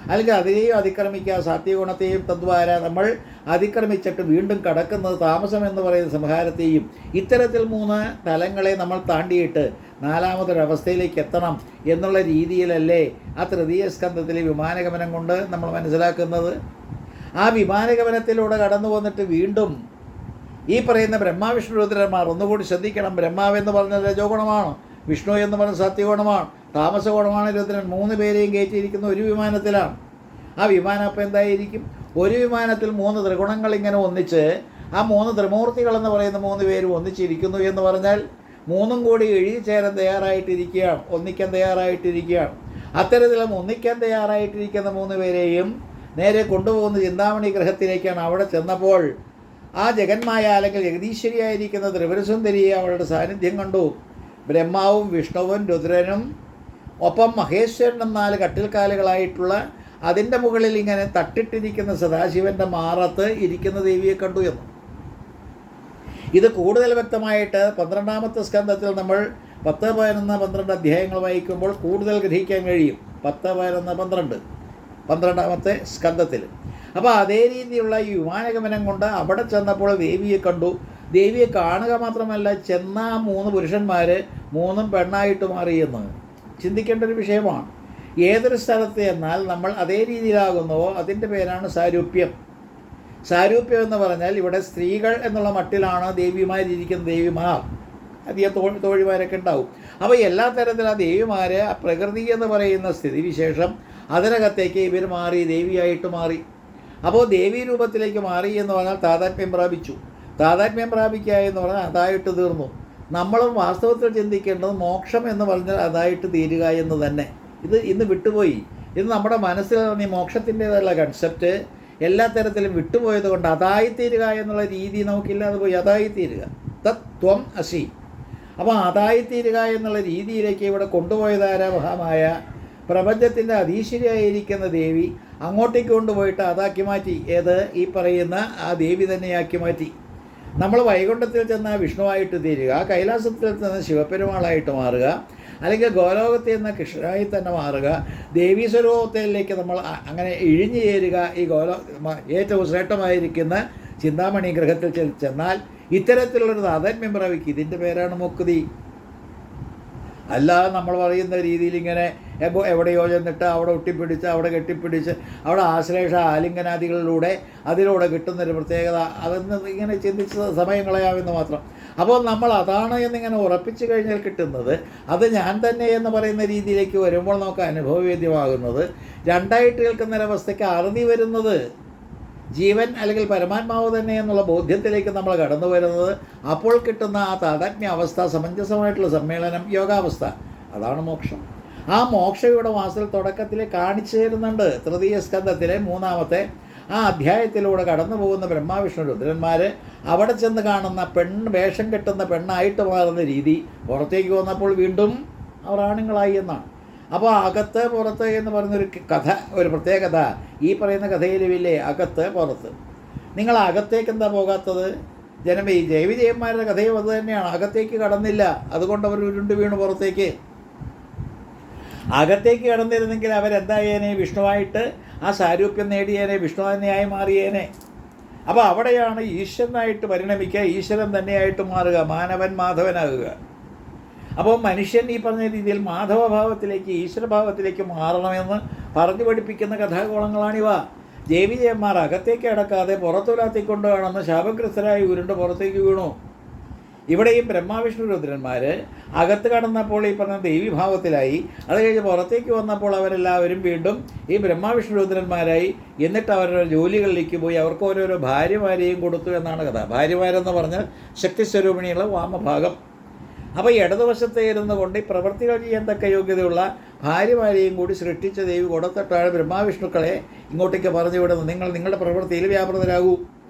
അല്ലെങ്കിൽ അതിനെയും അതിക്രമിക്കുക, സാത്വിക ഗുണത്തെയും തദ്വാര നമ്മൾ അതിക്രമിച്ചിട്ട് വീണ്ടും കടക്കുന്നത് താമസം എന്ന് പറയുന്ന സംഹാരത്തെയും. ഇത്തരത്തിൽ 3 തലങ്ങളെ നമ്മൾ താണ്ടിയിട്ട് 4മതൊരവസ്ഥയിലേക്ക് എത്തണം എന്നുള്ള രീതിയിലല്ലേ ആ തൃതീയ സ്കന്ധത്തിലെ വിമാനഗമനം കൊണ്ട് നമ്മൾ മനസ്സിലാക്കുന്നത്. ആ വിമാനഗമനത്തിലൂടെ കടന്നു വന്നിട്ട് വീണ്ടും ഈ പറയുന്ന ബ്രഹ്മാവിഷ്ണു രുദ്രന്മാർ ഒന്നുകൂടി ശ്രദ്ധിക്കണം. ബ്രഹ്മാവെന്ന് പറഞ്ഞത് രജോഗുണമാണ്, വിഷ്ണു എന്ന് പറഞ്ഞ സത്യഗുണമാണ്, താമസഗുണമാണ് രുദ്രൻ. 3 പേരെയും കയറ്റിയിരിക്കുന്ന ഒരു വിമാനത്തിലാണ്. ആ വിമാനം അപ്പം എന്തായിരിക്കും? ഒരു വിമാനത്തിൽ 3 ത്രിഗുണങ്ങൾ ഇങ്ങനെ ഒന്നിച്ച് ആ 3 ത്രിമൂർത്തികളെന്ന് പറയുന്ന 3 പേരും ഒന്നിച്ചിരിക്കുന്നു എന്ന് പറഞ്ഞാൽ 3ഉം കൂടി എഴുതിച്ചേരാൻ തയ്യാറായിട്ടിരിക്കുകയാണ്, ഒന്നിക്കാൻ തയ്യാറായിട്ടിരിക്കുകയാണ്. അത്തരത്തിലും ഒന്നിക്കാൻ തയ്യാറായിട്ടിരിക്കുന്ന 3 പേരെയും നേരെ കൊണ്ടുപോകുന്ന ചിന്താമണി ഗ്രഹത്തിലേക്കാണ്. അവിടെ ചെന്നപ്പോൾ ആ ജഗന്മായ അല്ലെങ്കിൽ ജഗദീശ്വരിയായിരിക്കുന്ന ത്രിപുരസുന്ദരിയെ അവളുടെ സാന്നിധ്യം കണ്ടു. ബ്രഹ്മാവും വിഷ്ണുവും രുദ്രനും ഒപ്പം മഹേശ്വരനും 4 കട്ടിൽക്കാലുകളായിട്ടുള്ള അതിൻ്റെ മുകളിൽ ഇങ്ങനെ തട്ടിട്ടിരിക്കുന്ന സദാശിവൻ്റെ മാറത്ത് ഇരിക്കുന്ന ദേവിയെ കണ്ടു എന്ന്. ഇത് കൂടുതൽ വ്യക്തമായിട്ട് 12ാമത്തെ സ്കന്ധത്തിൽ നമ്മൾ 10, 11, 12 അധ്യായങ്ങൾ വായിക്കുമ്പോൾ കൂടുതൽ ഗ്രഹിക്കാൻ കഴിയും. 10, 11, 12ാമത്തെ സ്കന്ധത്തിൽ. അപ്പോൾ അതേ രീതിയിലുള്ള ഈ വിമാനഗമനം കൊണ്ട് അവിടെ ചെന്നപ്പോൾ ദേവിയെ കണ്ടു. ദേവിയെ കാണുക മാത്രമല്ല, ചെന്ന 3 പുരുഷന്മാർ 3ഉം പെണ്ണായിട്ട് മാറിയെന്ന് ചിന്തിക്കേണ്ട ഒരു വിഷയമാണ്. ഏതൊരു സ്ഥലത്ത് എന്നാൽ നമ്മൾ അതേ രീതിയിലാകുന്നുവോ അതിൻ്റെ പേരാണ് സാരൂപ്യം. സാരൂപ്യം എന്ന് പറഞ്ഞാൽ ഇവിടെ സ്ത്രീകൾ എന്നുള്ള മട്ടിലാണ് ദേവിമാരിയിരിക്കുന്ന ദേവിമാർ, അധികം തോഴിമാരൊക്കെ ഉണ്ടാവും. അപ്പോൾ എല്ലാ തരത്തിലും ആ ദേവിമാർ ആ പ്രകൃതി എന്ന് പറയുന്ന സ്ഥിതിവിശേഷം അതിനകത്തേക്ക് ഇവർ മാറി, ദേവിയായിട്ട് മാറി. അപ്പോൾ ദേവീ രൂപത്തിലേക്ക് മാറി എന്ന് പറഞ്ഞാൽ താതാത്മ്യം പ്രാപിച്ചു. താതാത്മ്യം പ്രാപിക്കുക എന്ന് പറഞ്ഞാൽ അതായിട്ട് തീർന്നു. നമ്മളും വാസ്തവത്തിൽ ചിന്തിക്കേണ്ടത് മോക്ഷം എന്ന് പറഞ്ഞാൽ അതായിട്ട് തീരുക എന്ന് തന്നെ. ഇത് ഇന്ന് വിട്ടുപോയി. ഇത് നമ്മുടെ മനസ്സിൽ ഈ മോക്ഷത്തിൻ്റേതുള്ള കൺസെപ്റ്റ് എല്ലാ തരത്തിലും വിട്ടുപോയത് കൊണ്ട് അതായിത്തീരുക എന്നുള്ള രീതി നമുക്കില്ലാതെ പോയി. അതായിത്തീരുക, തത്വം അസി. അപ്പോൾ അതായിത്തീരുക എന്നുള്ള രീതിയിലേക്ക് ഇവിടെ കൊണ്ടുപോയതാര മഹാമായ പ്രപഞ്ചത്തിൻ്റെ അധീശ്വരിയായിരിക്കുന്ന ദേവി അങ്ങോട്ടേക്ക് കൊണ്ടുപോയിട്ട് അതാക്കി മാറ്റി. ഏത്? ഈ പറയുന്ന ആ ദേവി തന്നെയാക്കി മാറ്റി. നമ്മൾ വൈകുണ്ഠത്തിൽ ചെന്ന വിഷ്ണുവായിട്ട് തീരുക, കൈലാസത്തിൽ ചെന്ന ശിവപെരുമാളായിട്ട് മാറുക, അല്ലെങ്കിൽ ഗോലോകത്തിൽ നിന്ന് കൃഷ്ണനായി തന്നെ മാറുക, ദേവീ സ്വരൂപത്തിലേക്ക് നമ്മൾ അങ്ങനെ ഇഴിഞ്ഞു ചേരുക. ഈ ഏറ്റവും ശ്രേഷ്ഠമായിരിക്കുന്ന ചിന്താമണി ഗ്രഹത്തിൽ ചെന്നാൽ ഇത്തരത്തിലുള്ളൊരു താതാത്മ്യം പ്രാപിക്കും. ഇതിൻ്റെ പേരാണ് മുക്തി. അല്ലാതെ നമ്മൾ പറയുന്ന രീതിയിൽ ഇങ്ങനെ എവിടെയോ ചെന്നിട്ട് അവിടെ ഒട്ടിപ്പിടിച്ച് അവിടെ കെട്ടിപ്പിടിച്ച് അവിടെ ആശ്ലേഷ ആലിംഗനാദികളിലൂടെ അതിലൂടെ കിട്ടുന്നൊരു പ്രത്യേകത, അതെന്ന് ഇങ്ങനെ ചിന്തിച്ച സമയം കളയാമെന്ന് മാത്രം. അപ്പോൾ നമ്മൾ അതാണ് എന്നിങ്ങനെ ഉറപ്പിച്ചു കഴിഞ്ഞാൽ കിട്ടുന്നത് അത് ഞാൻ തന്നെ എന്ന് പറയുന്ന രീതിയിലേക്ക് വരുമ്പോൾ നമുക്ക് അനുഭവവേദ്യമാകുന്നത്, രണ്ടായിട്ട് കേൾക്കുന്നൊരവസ്ഥയ്ക്ക് അറുതി വരുന്നത് ജീവൻ അല്ലെങ്കിൽ പരമാത്മാവ് തന്നെ എന്നുള്ള ബോധ്യത്തിലേക്ക് നമ്മൾ കടന്നു വരുന്നത്, അപ്പോൾ കിട്ടുന്ന ആ താതാത്മ്യ അവസ്ഥ, സമഞ്ജസമായിട്ടുള്ള സമ്മേളനം, യോഗാവസ്ഥ, അതാണ് മോക്ഷം. ആ മോക്ഷം ഇവിടെ വാസ്തവ തുടക്കത്തിൽ കാണിച്ചു തരുന്നുണ്ട്. തൃതീയ സ്കന്ധത്തിലെ 3ാമത്തെ ആ അധ്യായത്തിലൂടെ കടന്നു പോകുന്ന ബ്രഹ്മാവിഷ്ണു രുദ്രന്മാർ അവിടെ ചെന്ന് കാണുന്ന വേഷം കെട്ടുന്ന പെണ്ണായിട്ട് മാറുന്ന രീതി പുറത്തേക്ക് വന്നപ്പോൾ വീണ്ടും അവർ ആണുങ്ങളായി എന്നാണ്. അപ്പോൾ അകത്ത് പുറത്ത് എന്ന് പറയുന്നൊരു കഥ, ഒരു പ്രത്യേകത ഈ പറയുന്ന കഥയിലുമില്ലേ, അകത്ത് പുറത്ത്. നിങ്ങൾ അകത്തേക്ക് എന്താ പോകാത്തത്? ഈ ജയവിജയന്മാരുടെ കഥയും അത് തന്നെയാണ്. അകത്തേക്ക് കടന്നില്ല, അതുകൊണ്ട് അവർ ഉരുണ്ട് വീണ് പുറത്തേക്ക്. അകത്തേക്ക് കടന്നിരുന്നെങ്കിൽ അവരെന്തായേനെ? വിഷ്ണുവായിട്ട് ആ സാരൂപ്യം നേടിയേനെ, വിഷ്ണു തന്നെയായി മാറിയേനെ. അപ്പോൾ അവിടെയാണ് ഈശ്വരനായിട്ട് പരിണമിക്കുക, ഈശ്വരൻ തന്നെയായിട്ട് മാറുക, മാനവൻ മാധവനാകുക. അപ്പോൾ മനുഷ്യൻ ഈ പറഞ്ഞ രീതിയിൽ മാധവഭാവത്തിലേക്ക്, ഈശ്വരഭാവത്തിലേക്ക് മാറണമെന്ന് പറഞ്ഞു പഠിപ്പിക്കുന്ന കഥാകോളങ്ങളാണിവ. ജയവിജയന്മാർ അകത്തേക്ക് അടക്കാതെ പുറത്തുലാത്തിക്കൊണ്ട് വേണമെന്ന് ശാപഗ്രസ്തരായി ഉരുണ്ട് പുറത്തേക്ക് വീണു. ഇവിടെയും ബ്രഹ്മാവിഷ്ണു രുദ്രന്മാർ അകത്ത് കടന്നപ്പോൾ ഈ പറഞ്ഞ ദേവീഭാവത്തിലായി, അത് കഴിഞ്ഞ് പുറത്തേക്ക് വന്നപ്പോൾ അവരെല്ലാവരും വീണ്ടും ഈ ബ്രഹ്മാവിഷ്ണു രുദ്രന്മാരായി. എന്നിട്ട് അവരുടെ ജോലികളിലേക്ക് പോയി അവർക്ക് ഓരോരോ ഭാര്യമാരെയും കൊടുത്തു എന്നാണ് കഥ. ഭാര്യമാരെന്ന് പറഞ്ഞാൽ ശക്തിസ്വരൂപിണിയുള്ള വാമഭാഗം. അപ്പോൾ ഇടതുവശത്ത് ഇരുന്നു കൊണ്ട് ഈ പ്രവൃത്തികൾ ചെയ്യാൻ തക്ക യോഗ്യതയുള്ള ഭാര്യമാരെയും കൂടി സൃഷ്ടിച്ച ദേവി കൊടുത്തിട്ടാണ് ബ്രഹ്മാവിഷ്ണുക്കളെ ഇങ്ങോട്ടേക്ക് പറഞ്ഞു വിടുന്നത്. നിങ്ങൾ നിങ്ങളുടെ പ്രവൃത്തിയിൽ വ്യാപൃതരാകൂ.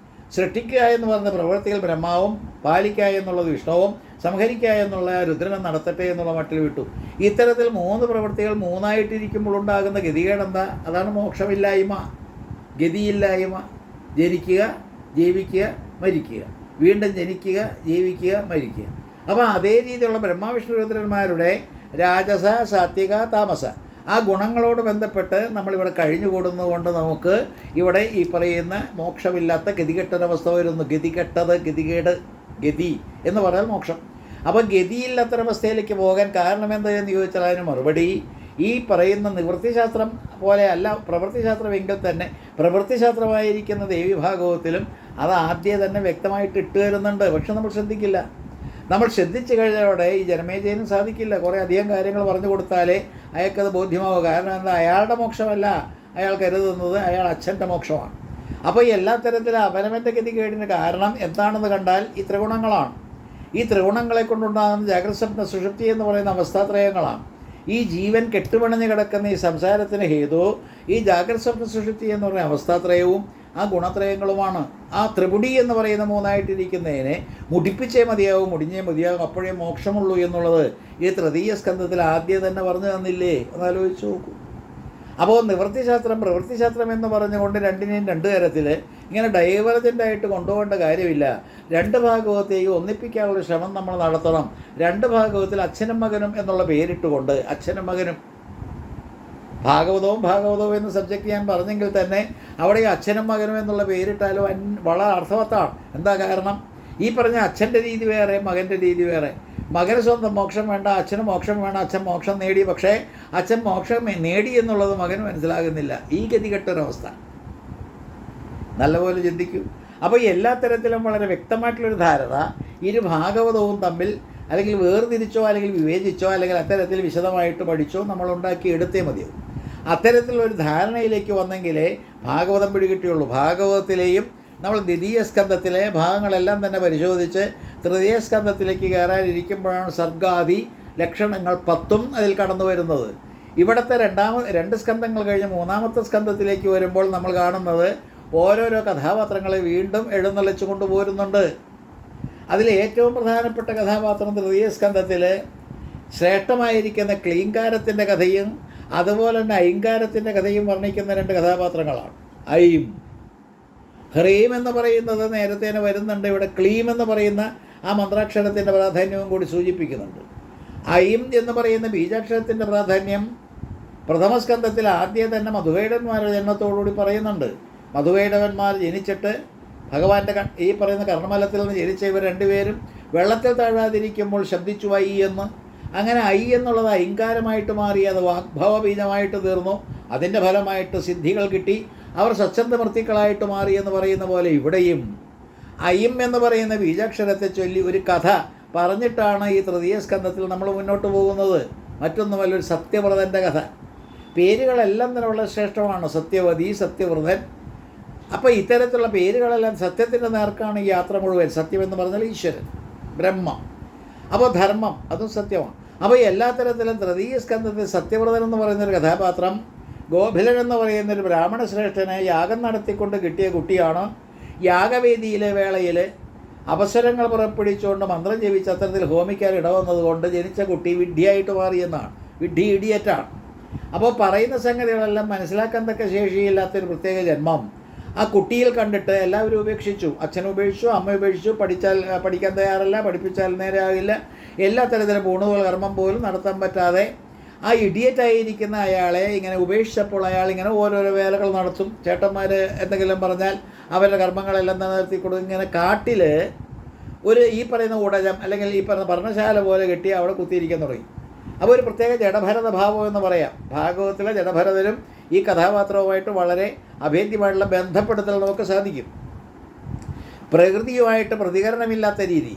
സൃഷ്ടിക്കുക എന്ന് പറയുന്ന പ്രവൃത്തികൾ ബ്രഹ്മാവും, പാലിക്കുക എന്നുള്ളത് വിഷ്ണുവും, സംഹരിക്കുക എന്നുള്ള രുദ്രനെ നടത്തട്ടെ എന്നുള്ള മട്ടിൽ വിട്ടു. ഇത്തരത്തിൽ 3 പ്രവൃത്തികൾ 3ആയിട്ടിരിക്കുമ്പോൾ ഉണ്ടാകുന്ന ഗതികേടെന്താ? അതാണ് മോക്ഷമില്ലായ്മ, ഗതിയില്ലായ്മ. ജനിക്കുക, ജീവിക്കുക, മരിക്കുക, വീണ്ടും ജനിക്കുക, ജീവിക്കുക, മരിക്കുക. അപ്പോൾ അതേ രീതിയിലുള്ള ബ്രഹ്മാവിഷ്ണു രുദ്രന്മാരുടെ രാജസ, സാത്വിക, താമസ ആ ഗുണങ്ങളോട് ബന്ധപ്പെട്ട് നമ്മളിവിടെ കഴിഞ്ഞുകൂടുന്നത് കൊണ്ട് നമുക്ക് ഇവിടെ ഈ പറയുന്ന മോക്ഷമില്ലാത്ത ഗതികെട്ടൊരവസ്ഥ വരുന്നു. ഗതികെട്ടത്, ഗതികേട്, ഗതി എന്ന് പറഞ്ഞാൽ മോക്ഷം. അപ്പോൾ ഗതിയില്ലാത്തൊരവസ്ഥയിലേക്ക് പോകാൻ കാരണം എന്താണെന്ന് ചോദിച്ചാൽ അതിന് മറുപടി ഈ പറയുന്ന നിവൃത്തിശാസ്ത്രം പോലെ അല്ല പ്രവൃത്തിശാസ്ത്രമെങ്കിൽ തന്നെ പ്രവൃത്തിശാസ്ത്രമായിരിക്കുന്ന ദേവീഭാഗവത്തിലും അത് ആദ്യം തന്നെ വ്യക്തമായിട്ട് ഇട്ട് തരുന്നുണ്ട്. പക്ഷെ നമ്മൾ ശ്രദ്ധിക്കില്ല. നമ്മൾ ശ്രദ്ധിച്ചു കഴിഞ്ഞതോടെ ഈ ജനമേജയനും സാധിക്കില്ല. കുറേ അധികം കാര്യങ്ങൾ പറഞ്ഞു കൊടുത്താലേ അയാൾക്കത് ബോധ്യമാവുക. കാരണം എന്താ? അയാളുടെ മോക്ഷമല്ല അയാൾ കരുതുന്നത്, അയാൾ അച്ഛൻ്റെ മോക്ഷമാണ്. അപ്പോൾ എല്ലാ തരത്തിലും അവനവൻ്റെ ഗതികേടിന് കാരണം എന്താണെന്ന് കണ്ടാൽ ഈ ത്രിഗുണങ്ങളാണ്. ഈ ത്രിഗുണങ്ങളെ കൊണ്ടുണ്ടാകുന്ന ജാഗ്രസ്വപ്ന സുഷുപ്തി എന്ന് പറയുന്ന അവസ്ഥാത്രയങ്ങളാണ്. ഈ ജീവൻ കെട്ടുപിണഞ്ഞ് കിടക്കുന്ന ഈ സംസാരത്തിന് ഹേതു ഈ ജാഗ്രസ്വപ്ന സുഷുപ്തി എന്ന് പറയുന്ന അവസ്ഥാത്രയവും ആ ഗുണത്രയങ്ങളുമാണ്. ആ ത്രിപുടി എന്ന് പറയുന്ന 3ആയിട്ടിരിക്കുന്നതിനെ മുടിപ്പിച്ചേ മതിയാവും, മുടിഞ്ഞേ മതിയാവും, അപ്പോഴേ മോക്ഷമുള്ളൂ എന്നുള്ളത് ഈ തൃതീയ സ്കന്ധത്തിൽ ആദ്യം തന്നെ പറഞ്ഞു തന്നില്ലേ? ഒന്നാലോചിച്ച് നോക്കൂ. അപ്പോൾ നിവൃത്തിശാസ്ത്രം പ്രവൃത്തിശാസ്ത്രം എന്ന് പറഞ്ഞുകൊണ്ട് രണ്ടിനെയും 2 തരത്തിൽ ഇങ്ങനെ ഡൈവേർജൻ്റായിട്ട് കൊണ്ടുപോകേണ്ട കാര്യമില്ല. 2 ഭാഗവത്തേക്ക് ഒന്നിപ്പിക്കാനുള്ള ശ്രമം നമ്മൾ നടത്തണം. 2 ഭാഗവത്തിൽ അച്ഛനും മകനും എന്നുള്ള പേരിട്ടുകൊണ്ട് അച്ഛനും മകനും ഭാഗവതവും എന്ന് സബ്ജക്റ്റ് ഞാൻ പറഞ്ഞെങ്കിൽ തന്നെ അവിടെ അച്ഛനും മകനും എന്നുള്ള പേരിട്ടാലും വളരെ അർത്ഥവത്താണ്. എന്താ കാരണം? ഈ പറഞ്ഞ അച്ഛൻ്റെ രീതി വേറെ, മകൻ്റെ രീതി വേറെ. മകന് സ്വന്തം മോക്ഷം വേണ്ട, അച്ഛന് മോക്ഷം വേണം. അച്ഛൻ മോക്ഷം നേടി, പക്ഷേ അച്ഛൻ മോക്ഷം നേടി എന്നുള്ളത് മകന് മനസ്സിലാകുന്നില്ല. ഈ ഗതികെട്ടൊരവസ്ഥ നല്ലപോലെ ചിന്തിക്കൂ. അപ്പോൾ എല്ലാ തരത്തിലും വളരെ വ്യക്തമായിട്ടുള്ളൊരു ധാരണ ഇരു ഭാഗവതവും തമ്മിൽ അല്ലെങ്കിൽ വേർതിരിച്ചോ അല്ലെങ്കിൽ വിവേചിച്ചോ അല്ലെങ്കിൽ അത്തരത്തിൽ വിശദമായിട്ട് പഠിച്ചോ നമ്മൾ ഉണ്ടാക്കി എടുത്തേ മതിയാവും. അത്തരത്തിലുള്ളൊരു ധാരണയിലേക്ക് വന്നെങ്കിലേ ഭാഗവതം പിടികിട്ടിയുള്ളൂ. ഭാഗവതത്തിലെയും നമ്മൾ ദ്വിതീയ സ്കന്ധത്തിലെ ഭാഗങ്ങളെല്ലാം തന്നെ പരിശോധിച്ച് തൃതീയ സ്കന്ധത്തിലേക്ക് കയറാനിരിക്കുമ്പോഴാണ് സർഗാദി ലക്ഷണങ്ങൾ 10 അതിൽ കടന്നു വരുന്നത്. ഇവിടുത്തെ 2 സ്കന്ധങ്ങൾ കഴിഞ്ഞ് 3-ാമത്തെ സ്കന്ധത്തിലേക്ക് വരുമ്പോൾ നമ്മൾ കാണുന്നത് ഓരോരോ കഥാപാത്രങ്ങളെ വീണ്ടും എഴുന്നള്ളിച്ചു കൊണ്ടുപോരുന്നുണ്ട്. അതിൽ ഏറ്റവും പ്രധാനപ്പെട്ട കഥാപാത്രം തൃതീയ സ്കന്ധത്തിൽ ശ്രേഷ്ഠമായിരിക്കുന്ന ക്ലീങ്കാരത്തിൻ്റെ കഥയും അതുപോലെ തന്നെ ഐങ്കാരത്തിൻ്റെ കഥയും വർണ്ണിക്കുന്ന 2 കഥാപാത്രങ്ങളാണ്. ഐം, ഹ്രീം എന്ന് പറയുന്നത് നേരത്തെ തന്നെ വരുന്നുണ്ട്. ഇവിടെ ക്ലീം എന്ന് പറയുന്ന ആ മന്ത്രാക്ഷരത്തിൻ്റെ പ്രാധാന്യവും കൂടി സൂചിപ്പിക്കുന്നുണ്ട്. ഐം എന്ന് പറയുന്ന ബീജാക്ഷരത്തിൻ്റെ പ്രാധാന്യം പ്രഥമസ്കന്ധത്തിൽ ആദ്യം തന്നെ മധുവൈഡന്മാരുടെ ജന്മത്തോടുകൂടി പറയുന്നുണ്ട്. മധുവൈഡവന്മാർ ജനിച്ചിട്ട് ഭഗവാന്റെ ഈ പറയുന്ന കർണമലത്തിൽ നിന്ന് ജനിച്ച ഇവർ 2 പേരും വെള്ളത്തിൽ താഴാതിരിക്കുമ്പോൾ ശബ്ദിച്ചു ഐ എന്ന്. അങ്ങനെ ഐ എന്നുള്ളത് ഐങ്കാരമായിട്ട് മാറി, അത് വാഗ്ഭവ ബീജമായിട്ട് തീർന്നു. അതിൻ്റെ ഫലമായിട്ട് സിദ്ധികൾ കിട്ടി, അവർ സ്വച്ഛന്ത മൃത്തിക്കളായിട്ട് മാറി എന്ന് പറയുന്ന പോലെ ഇവിടെയും ഐം എന്ന് പറയുന്ന ബീജാക്ഷരത്തെ ചൊല്ലി ഒരു കഥ പറഞ്ഞിട്ടാണ് ഈ തൃതീയ സ്കന്ധത്തിൽ നമ്മൾ മുന്നോട്ട് പോകുന്നത്. മറ്റൊന്നുമല്ല, ഒരു സത്യവ്രതൻ്റെ കഥ. പേരുകളെല്ലാം തന്നെ വളരെ ശ്രേഷ്ഠമാണ്. സത്യവതി, സത്യവ്രതൻ. അപ്പോൾ ഇത്തരത്തിലുള്ള പേരുകളെല്ലാം സത്യത്തിൻ്റെ നേർക്കാണ് ഈ യാത്ര മുഴുവൻ. സത്യം എന്ന് പറഞ്ഞാൽ ഈശ്വരൻ, ബ്രഹ്മം. അപ്പോൾ ധർമ്മം, അതും സത്യമാണ്. അപ്പോൾ എല്ലാ തരത്തിലും തൃതീയ സ്കന്ധത്തിൽ സത്യവ്രതൻ എന്ന് പറയുന്നൊരു കഥാപാത്രം ഗോഭിലൻ എന്ന് പറയുന്നൊരു ബ്രാഹ്മണ ശ്രേഷ്ഠനെ യാഗം നടത്തിക്കൊണ്ട് കിട്ടിയ കുട്ടിയാണ്. യാഗവേദിയിലെ വേളയിൽ അവസരങ്ങൾ പുറപ്പെടുവിച്ചുകൊണ്ട് മന്ത്രം ജപിച്ച് അത്തരത്തിൽ ഹോമിക്കാൻ ഇടവന്നതുകൊണ്ട് ജനിച്ച കുട്ടി വിഡ്ഢിയായിട്ട് മാറിയെന്നാണ്. വിഡ്ഢി ഇഡിയറ്റാണ്. അപ്പോൾ പറയുന്ന സംഗതികളെല്ലാം മനസ്സിലാക്കാൻ തക്ക ശേഷിയില്ലാത്തൊരു പ്രത്യേക ജന്മം ആ കുട്ടിയിൽ കണ്ടിട്ട് എല്ലാവരും ഉപേക്ഷിച്ചു. അച്ഛൻ ഉപേക്ഷിച്ചു, അമ്മ ഉപേക്ഷിച്ചു. പഠിക്കാൻ തയ്യാറല്ല, പഠിപ്പിച്ചാൽ നേരെ ആകില്ല. എല്ലാ തരത്തിലും പൂണുകൾ കർമ്മം പോലും നടത്താൻ പറ്റാതെ ആ ഇഡിയറ്റായിരിക്കുന്ന അയാളെ ഇങ്ങനെ ഉപേക്ഷിച്ചപ്പോൾ അയാൾ ഇങ്ങനെ ഓരോരോ വേലകൾ നടത്തും. ചേട്ടന്മാർ എന്തെങ്കിലും പറഞ്ഞാൽ അവരുടെ കർമ്മങ്ങളെല്ലാം നിലനിർത്തി കൊടുക്കും. ഇങ്ങനെ കാട്ടിൽ ഒരു ഈ പറയുന്ന ഊടകം അല്ലെങ്കിൽ ഈ പറയുന്ന പർണശാല പോലെ കെട്ടി അവിടെ കുത്തിയിരിക്കാൻ തുടങ്ങി. അപ്പോൾ ഒരു പ്രത്യേക ജഡഭരത ഭാവം എന്ന് പറയാം. ഭാഗവത്തിലെ ജഡഭരതനും ഈ കഥാപാത്രവുമായിട്ട് വളരെ അഭേദ്യമായിട്ടുള്ള ബന്ധപ്പെടുത്തൽ നമുക്ക് സാധിക്കും. പ്രകൃതിയുമായിട്ട് പ്രതികരണമില്ലാത്ത രീതി,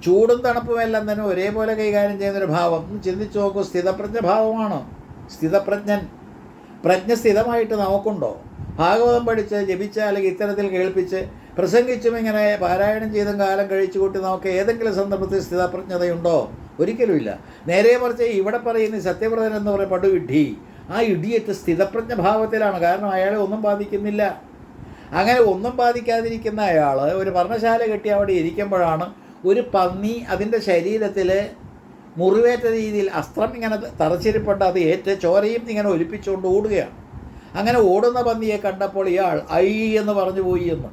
ചൂടും തണുപ്പുമെല്ലാം തന്നെ ഒരേപോലെ കൈകാര്യം ചെയ്യുന്നൊരു ഭാവം ചിന്തിച്ചു നോക്കൂ. സ്ഥിതപ്രജ്ഞ ഭാവമാണ്. സ്ഥിതപ്രജ്ഞൻ. പ്രജ്ഞ സ്ഥിതമായിട്ട് നമുക്കുണ്ടോ? ഭാഗവതം പഠിച്ച് ജപിച്ച് അല്ലെങ്കിൽ ഇത്തരത്തിൽ കേൾപ്പിച്ച് പ്രസംഗിച്ചും ഇങ്ങനെ പാരായണം ചെയ്തും കാലം കഴിച്ചു കൂട്ടി നമുക്ക് ഏതെങ്കിലും സന്ദർഭത്തിൽ സ്ഥിതപ്രജ്ഞതയുണ്ടോ? ഒരിക്കലുമില്ല. നേരെ മറിച്ച് ഇവിടെ പറയുന്ന സത്യവ്രതൻ എന്ന് പറയുന്ന പടുവിഡ്ഢി, ആ ഇഡിയറ്റ് സ്ഥിതപ്രജ്ഞ ഭാവത്തിലാണ്. കാരണം അയാളെ ഒന്നും ബാധിക്കുന്നില്ല. അങ്ങനെ ഒന്നും ബാധിക്കാതിരിക്കുന്ന അയാൾ ഒരു പർണശാല കെട്ടി അവിടെ ഇരിക്കുമ്പോഴാണ് ഒരു പന്നി അതിൻ്റെ ശരീരത്തിൽ മുറിവേറ്റ രീതിയിൽ അസ്ത്രം ഇങ്ങനെ തറച്ചിരിപ്പുണ്ട്, അത് ഏറ്റ് ചോരയും ഇങ്ങനെ ഒലിപ്പിച്ചുകൊണ്ട് ഓടുകയാണ്. അങ്ങനെ ഓടുന്ന പന്നിയെ കണ്ടപ്പോൾ ഇയാൾ ഐ എന്ന് പറഞ്ഞു പോയി എന്ന്.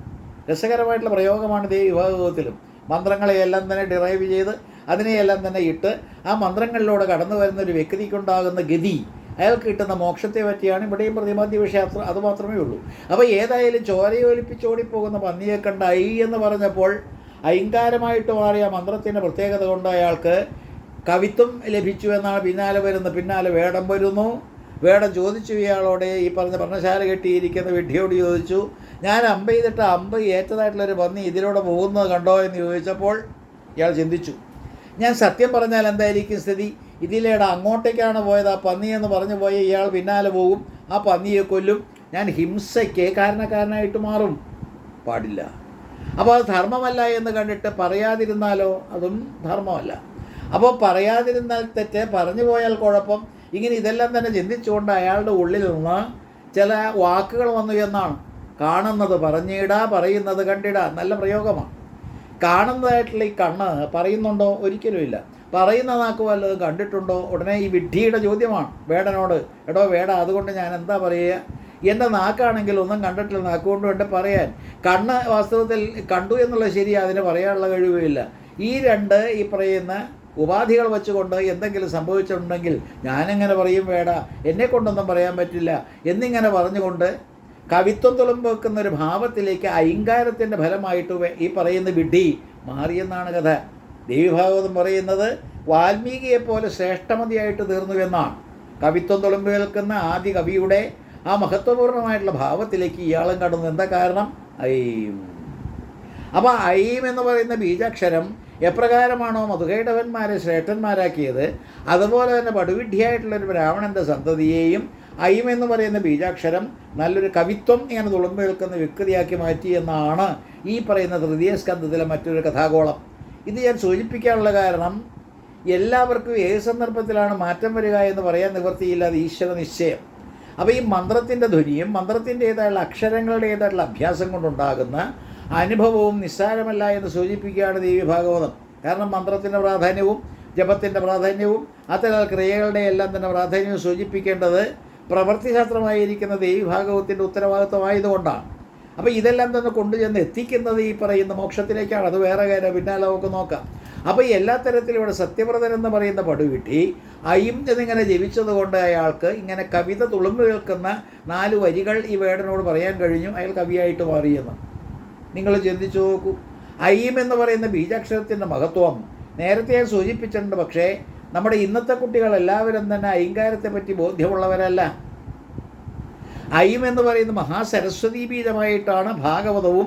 രസകരമായിട്ടുള്ള പ്രയോഗമാണ് ദേവി വിഭാഗത്തിലും. മന്ത്രങ്ങളെയെല്ലാം തന്നെ ഡിറൈവ് ചെയ്ത് അതിനെയെല്ലാം തന്നെ ഇട്ട് ആ മന്ത്രങ്ങളിലൂടെ കടന്നു വരുന്ന ഒരു വ്യക്തിക്കുണ്ടാകുന്ന ഗതി, അയാൾക്ക് കിട്ടുന്ന മോക്ഷത്തെ പറ്റിയാണ് ഇവിടെയും പ്രതിപാദ്യ വിഷയം. അത് മാത്രമേ ഉള്ളൂ. അപ്പോൾ ഏതായാലും ചോരയൊലിപ്പിച്ചോടിപ്പോകുന്ന പന്നിയെ കണ്ട ഐ എന്ന് പറഞ്ഞപ്പോൾ ഐങ്കാരമായിട്ട് മാറിയ മന്ത്രത്തിൻ്റെ പ്രത്യേകത കൊണ്ട് അയാൾക്ക് കവിത്വം ലഭിച്ചു എന്നാണ് പിന്നാലെ വേടം വരുന്നു. വേടം ചോദിച്ചു ഇയാളോട്, ഈ പറഞ്ഞ പർണശാല കെട്ടിയിരിക്കുന്ന വിഡ്ഢിയോട് ചോദിച്ചു, ഞാൻ അമ്പ് ചെയ്തിട്ട് അമ്പ് ഏറ്റതായിട്ടുള്ളൊരു പന്നി ഇതിലൂടെ പോകുന്നത് കണ്ടോ എന്ന് ചോദിച്ചപ്പോൾ ഇയാൾ ചിന്തിച്ചു, ഞാൻ സത്യം പറഞ്ഞാൽ എന്തായിരിക്കും സ്ഥിതി? ഇതിലേടെ അങ്ങോട്ടേക്കാണ് പോയത്, ആ പന്നി എന്ന് പറഞ്ഞു പോയ ഇയാൾ പിന്നാലെ പോകും, ആ പന്നിയെ കൊല്ലും, ഞാൻ ഹിംസയ്ക്ക് കാരണക്കാരനായിട്ട് മാറും. പാടില്ല. അപ്പോൾ അത് ധർമ്മമല്ല എന്ന് കണ്ടിട്ട് പറയാതിരുന്നാലോ? അതും ധർമ്മമല്ല. അപ്പോൾ പറയാതിരുന്നാൽ തെറ്റ്, പറഞ്ഞു പോയാൽ കുഴപ്പം. ഇങ്ങനെ ഇതെല്ലാം തന്നെ ചിന്തിച്ചുകൊണ്ട് അയാളുടെ ഉള്ളിൽ നിന്ന് ചില വാക്കുകൾ വന്നു എന്നാണ്. കാണുന്നത് പറഞ്ഞിടാ, പറയുന്നത് കണ്ടിടാ. നല്ല പ്രയോഗമാണ്. കാണുന്നതായിട്ടുള്ള ഈ കണ്ണ് പറയുന്നുണ്ടോ? ഒരിക്കലുമില്ല. പറയുന്ന നാക്ക് വല്ലതും കണ്ടിട്ടുണ്ടോ? ഉടനെ ഈ വിഡ്ഢിയുടെ ചോദ്യമാണ് വേടനോട്, എടോ വേട, അതുകൊണ്ട് ഞാൻ എന്താ പറയുക? എൻ്റെ നാക്കാണെങ്കിൽ ഒന്നും കണ്ടിട്ടില്ല, നാക്കുകൊണ്ട് വേണ്ട പറയാൻ. കണ്ണ് വാസ്തവത്തിൽ കണ്ടു എന്നുള്ളത് ശരി, അതിന് പറയാനുള്ള കഴിവില്ല. ഈ രണ്ട് ഈ പറയുന്ന ഉപാധികൾ വെച്ചുകൊണ്ട് എന്തെങ്കിലും സംഭവിച്ചിട്ടുണ്ടെങ്കിൽ ഞാനെങ്ങനെ പറയും വേട, എന്നെക്കൊണ്ടൊന്നും പറയാൻ പറ്റില്ല എന്നിങ്ങനെ പറഞ്ഞുകൊണ്ട് കവിത്വം തുളുമ്പ് വെക്കുന്ന ഒരു ഭാവത്തിലേക്ക് ഐങ്കാരത്തിൻ്റെ ഫലമായിട്ട് ഈ പറയുന്ന വിഡ്ഢി മാറിയെന്നാണ് കഥ. ദേവീഭാഗവതം പറയുന്നത് വാൽമീകിയെപ്പോലെ ശ്രേഷ്ഠമതിയായിട്ട് തീർന്നുവെന്നാണ്. കവിത്വം തുളുമ്പ് കേൾക്കുന്ന ആദ്യ കവിയുടെ ആ മഹത്വപൂർണ്ണമായിട്ടുള്ള ഭാവത്തിലേക്ക് ഇയാളും കടന്നു. എന്താ കാരണം? ഐം. അപ്പോൾ ഐം എന്ന് പറയുന്ന ബീജാക്ഷരം എപ്രകാരമാണോ മധുകൈടവന്മാരെ ശ്രേഷ്ഠന്മാരാക്കിയത്, അതുപോലെ തന്നെ പടുവിഡ്ഢിയായിട്ടുള്ളൊരു ബ്രാഹ്മണൻ്റെ സന്തതിയെയും ഐം എന്ന് പറയുന്ന ബീജാക്ഷരം നല്ലൊരു കവിത്വം ഇങ്ങനെ തുളുമ്പ് കേൾക്കുന്ന വ്യക്തിയാക്കി മാറ്റി എന്നാണ് ഈ പറയുന്ന തൃതീയ സ്കന്ധത്തിലെ മറ്റൊരു കഥാഗോളം. ഇത് ഞാൻ സൂചിപ്പിക്കാനുള്ള കാരണം എല്ലാവർക്കും ഏത് സന്ദർഭത്തിലാണ് മാറ്റം വരിക എന്ന് പറയാൻ നിവൃത്തിയില്ലാതെ ഈശ്വര നിശ്ചയം. അപ്പോൾ ഈ മന്ത്രത്തിൻ്റെ ധ്വനിയും മന്ത്രത്തിൻ്റേതായുള്ള അക്ഷരങ്ങളുടേതായിട്ടുള്ള അഭ്യാസം കൊണ്ടുണ്ടാകുന്ന അനുഭവവും നിസ്സാരമല്ല എന്ന് സൂചിപ്പിക്കുകയാണ് ദേവി ഭാഗവതം. കാരണം മന്ത്രത്തിൻ്റെ പ്രാധാന്യവും ജപത്തിൻ്റെ പ്രാധാന്യവും അത്തരം ക്രിയകളുടെ എല്ലാം തന്നെ പ്രാധാന്യവും സൂചിപ്പിക്കേണ്ടത് പ്രവൃത്തിശാസ്ത്രമായിരിക്കുന്ന ദേവി ഭാഗവത്തിൻ്റെ ഉത്തരവാദിത്വമായതുകൊണ്ടാണ്. അപ്പോൾ ഇതെല്ലാം തന്നെ കൊണ്ടുചെന്ന് എത്തിക്കുന്നത് ഈ പറയുന്ന മോക്ഷത്തിലേക്കാണ്. അത് വേറെ കാര്യം, പിന്നാലെ നമുക്ക് നോക്കാം. അപ്പോൾ എല്ലാ തരത്തിലും ഇവിടെ സത്യവ്രതൻ എന്ന് പറയുന്ന പടുവിട്ടി ഐം എന്നിങ്ങനെ ജപിച്ചതുകൊണ്ട് അയാൾക്ക് ഇങ്ങനെ കവിത തുളുമ്പ് കേൾക്കുന്ന 4 വരികൾ ഈ വേടനോട് പറയാൻ കഴിഞ്ഞു. അയാൾ കവിയായിട്ട് മാറിയെന്ന് നിങ്ങൾ ചിന്തിച്ചു നോക്കൂ. ഐം എന്ന് പറയുന്ന ബീജാക്ഷരത്തിൻ്റെ മഹത്വം നേരത്തെ ഞാൻ സൂചിപ്പിച്ചിട്ടുണ്ട്. പക്ഷേ നമ്മുടെ ഇന്നത്തെ കുട്ടികൾ എല്ലാവരും തന്നെ ഐങ്കാരത്തെ പറ്റി ബോധ്യമുള്ളവരല്ല. ഐം എന്ന് പറയുന്ന മഹാസരസ്വതി ബീജമായിട്ടാണ് ഭാഗവതവും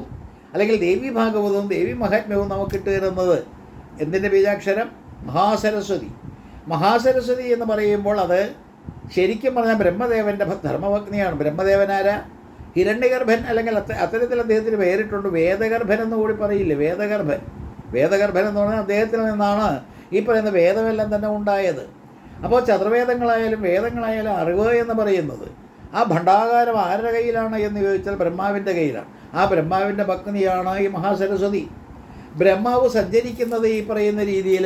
അല്ലെങ്കിൽ ദേവി ഭാഗവതവും ദേവി മഹാത്മ്യവും നമുക്കിട്ട് തരുന്നത്. എന്തിൻ്റെ ബീജാക്ഷരം? മഹാസരസ്വതി. മഹാസരസ്വതി എന്ന് പറയുമ്പോൾ അത് ശരിക്കും പറഞ്ഞാൽ ബ്രഹ്മദേവൻ്റെ ധർമ്മപത്നിയാണ്. ബ്രഹ്മദേവനാരാ? ഹിരണ്യഗർഭൻ, അല്ലെങ്കിൽ അത്തരത്തിൽ അദ്ദേഹത്തിന് പേരിട്ടുണ്ട്. വേദഗർഭൻ എന്ന് കൂടി പറയില്ലേ? വേദഗർഭൻ എന്ന് പറഞ്ഞാൽ അദ്ദേഹത്തിൽ നിന്നാണ് ഈ പറയുന്ന വേദമെല്ലാം തന്നെ ഉണ്ടായത്. അപ്പോൾ ചതുർവേദങ്ങളായാലും വേദങ്ങളായാലും അറിവ് എന്ന് പറയുന്നത് ആ ഭണ്ഡാകാരം ആരുടെ കയ്യിലാണ് എന്ന് ചോദിച്ചാൽ ബ്രഹ്മാവിൻ്റെ കയ്യിലാണ്. ആ ബ്രഹ്മാവിൻ്റെ പത്നിയാണ് ഈ മഹാസരസ്വതി. ബ്രഹ്മാവ് സഞ്ചരിക്കുന്നത് ഈ പറയുന്ന രീതിയിൽ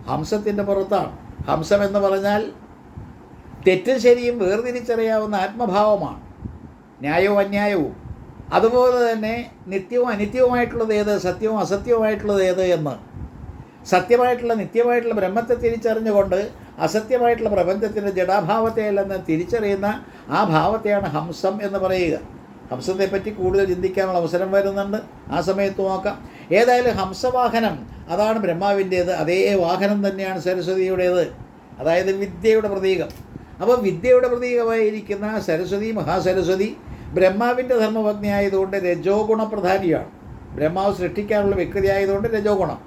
ഹംസത്തിൻ്റെ പുറത്താണ്. ഹംസം എന്ന് പറഞ്ഞാൽ തെറ്റും ശരിയും വേർതിരിച്ചറിയാവുന്ന ആത്മഭാവമാണ്, ന്യായവും അന്യായവും. അതുപോലെ തന്നെ നിത്യവും അനിത്യവുമായിട്ടുള്ളത് ഏത്, സത്യവും അസത്യവുമായിട്ടുള്ളത് ഏത് എന്ന് സത്യമായിട്ടുള്ള നിത്യമായിട്ടുള്ള ബ്രഹ്മത്തെ തിരിച്ചറിഞ്ഞുകൊണ്ട് അസത്യമായിട്ടുള്ള പ്രപഞ്ചത്തിൻ്റെ ജഡാഭാവത്തെയെല്ലാം തിരിച്ചറിയുന്ന ആ ഭാവത്തെയാണ് ഹംസം എന്ന് പറയുക. ഹംസത്തെപ്പറ്റി കൂടുതൽ ചിന്തിക്കാനുള്ള അവസരം വരുന്നുണ്ട്, ആ സമയത്ത് നോക്കാം. ഏതായാലും ഹംസവാഹനം അതാണ് ബ്രഹ്മാവിൻ്റേത്. അതേ വാഹനം തന്നെയാണ് സരസ്വതിയുടേത്, അതായത് വിദ്യയുടെ പ്രതീകം. അപ്പോൾ വിദ്യയുടെ പ്രതീകമായിരിക്കുന്ന സരസ്വതി, മഹാസരസ്വതി ബ്രഹ്മാവിൻ്റെ ധർമ്മപത്നി ആയതുകൊണ്ട് രജോ ഗുണപ്രധാനിയാണ്. ബ്രഹ്മാവ് സൃഷ്ടിക്കാനുള്ള വ്യക്തി ആയതുകൊണ്ട് രജോ ഗുണം.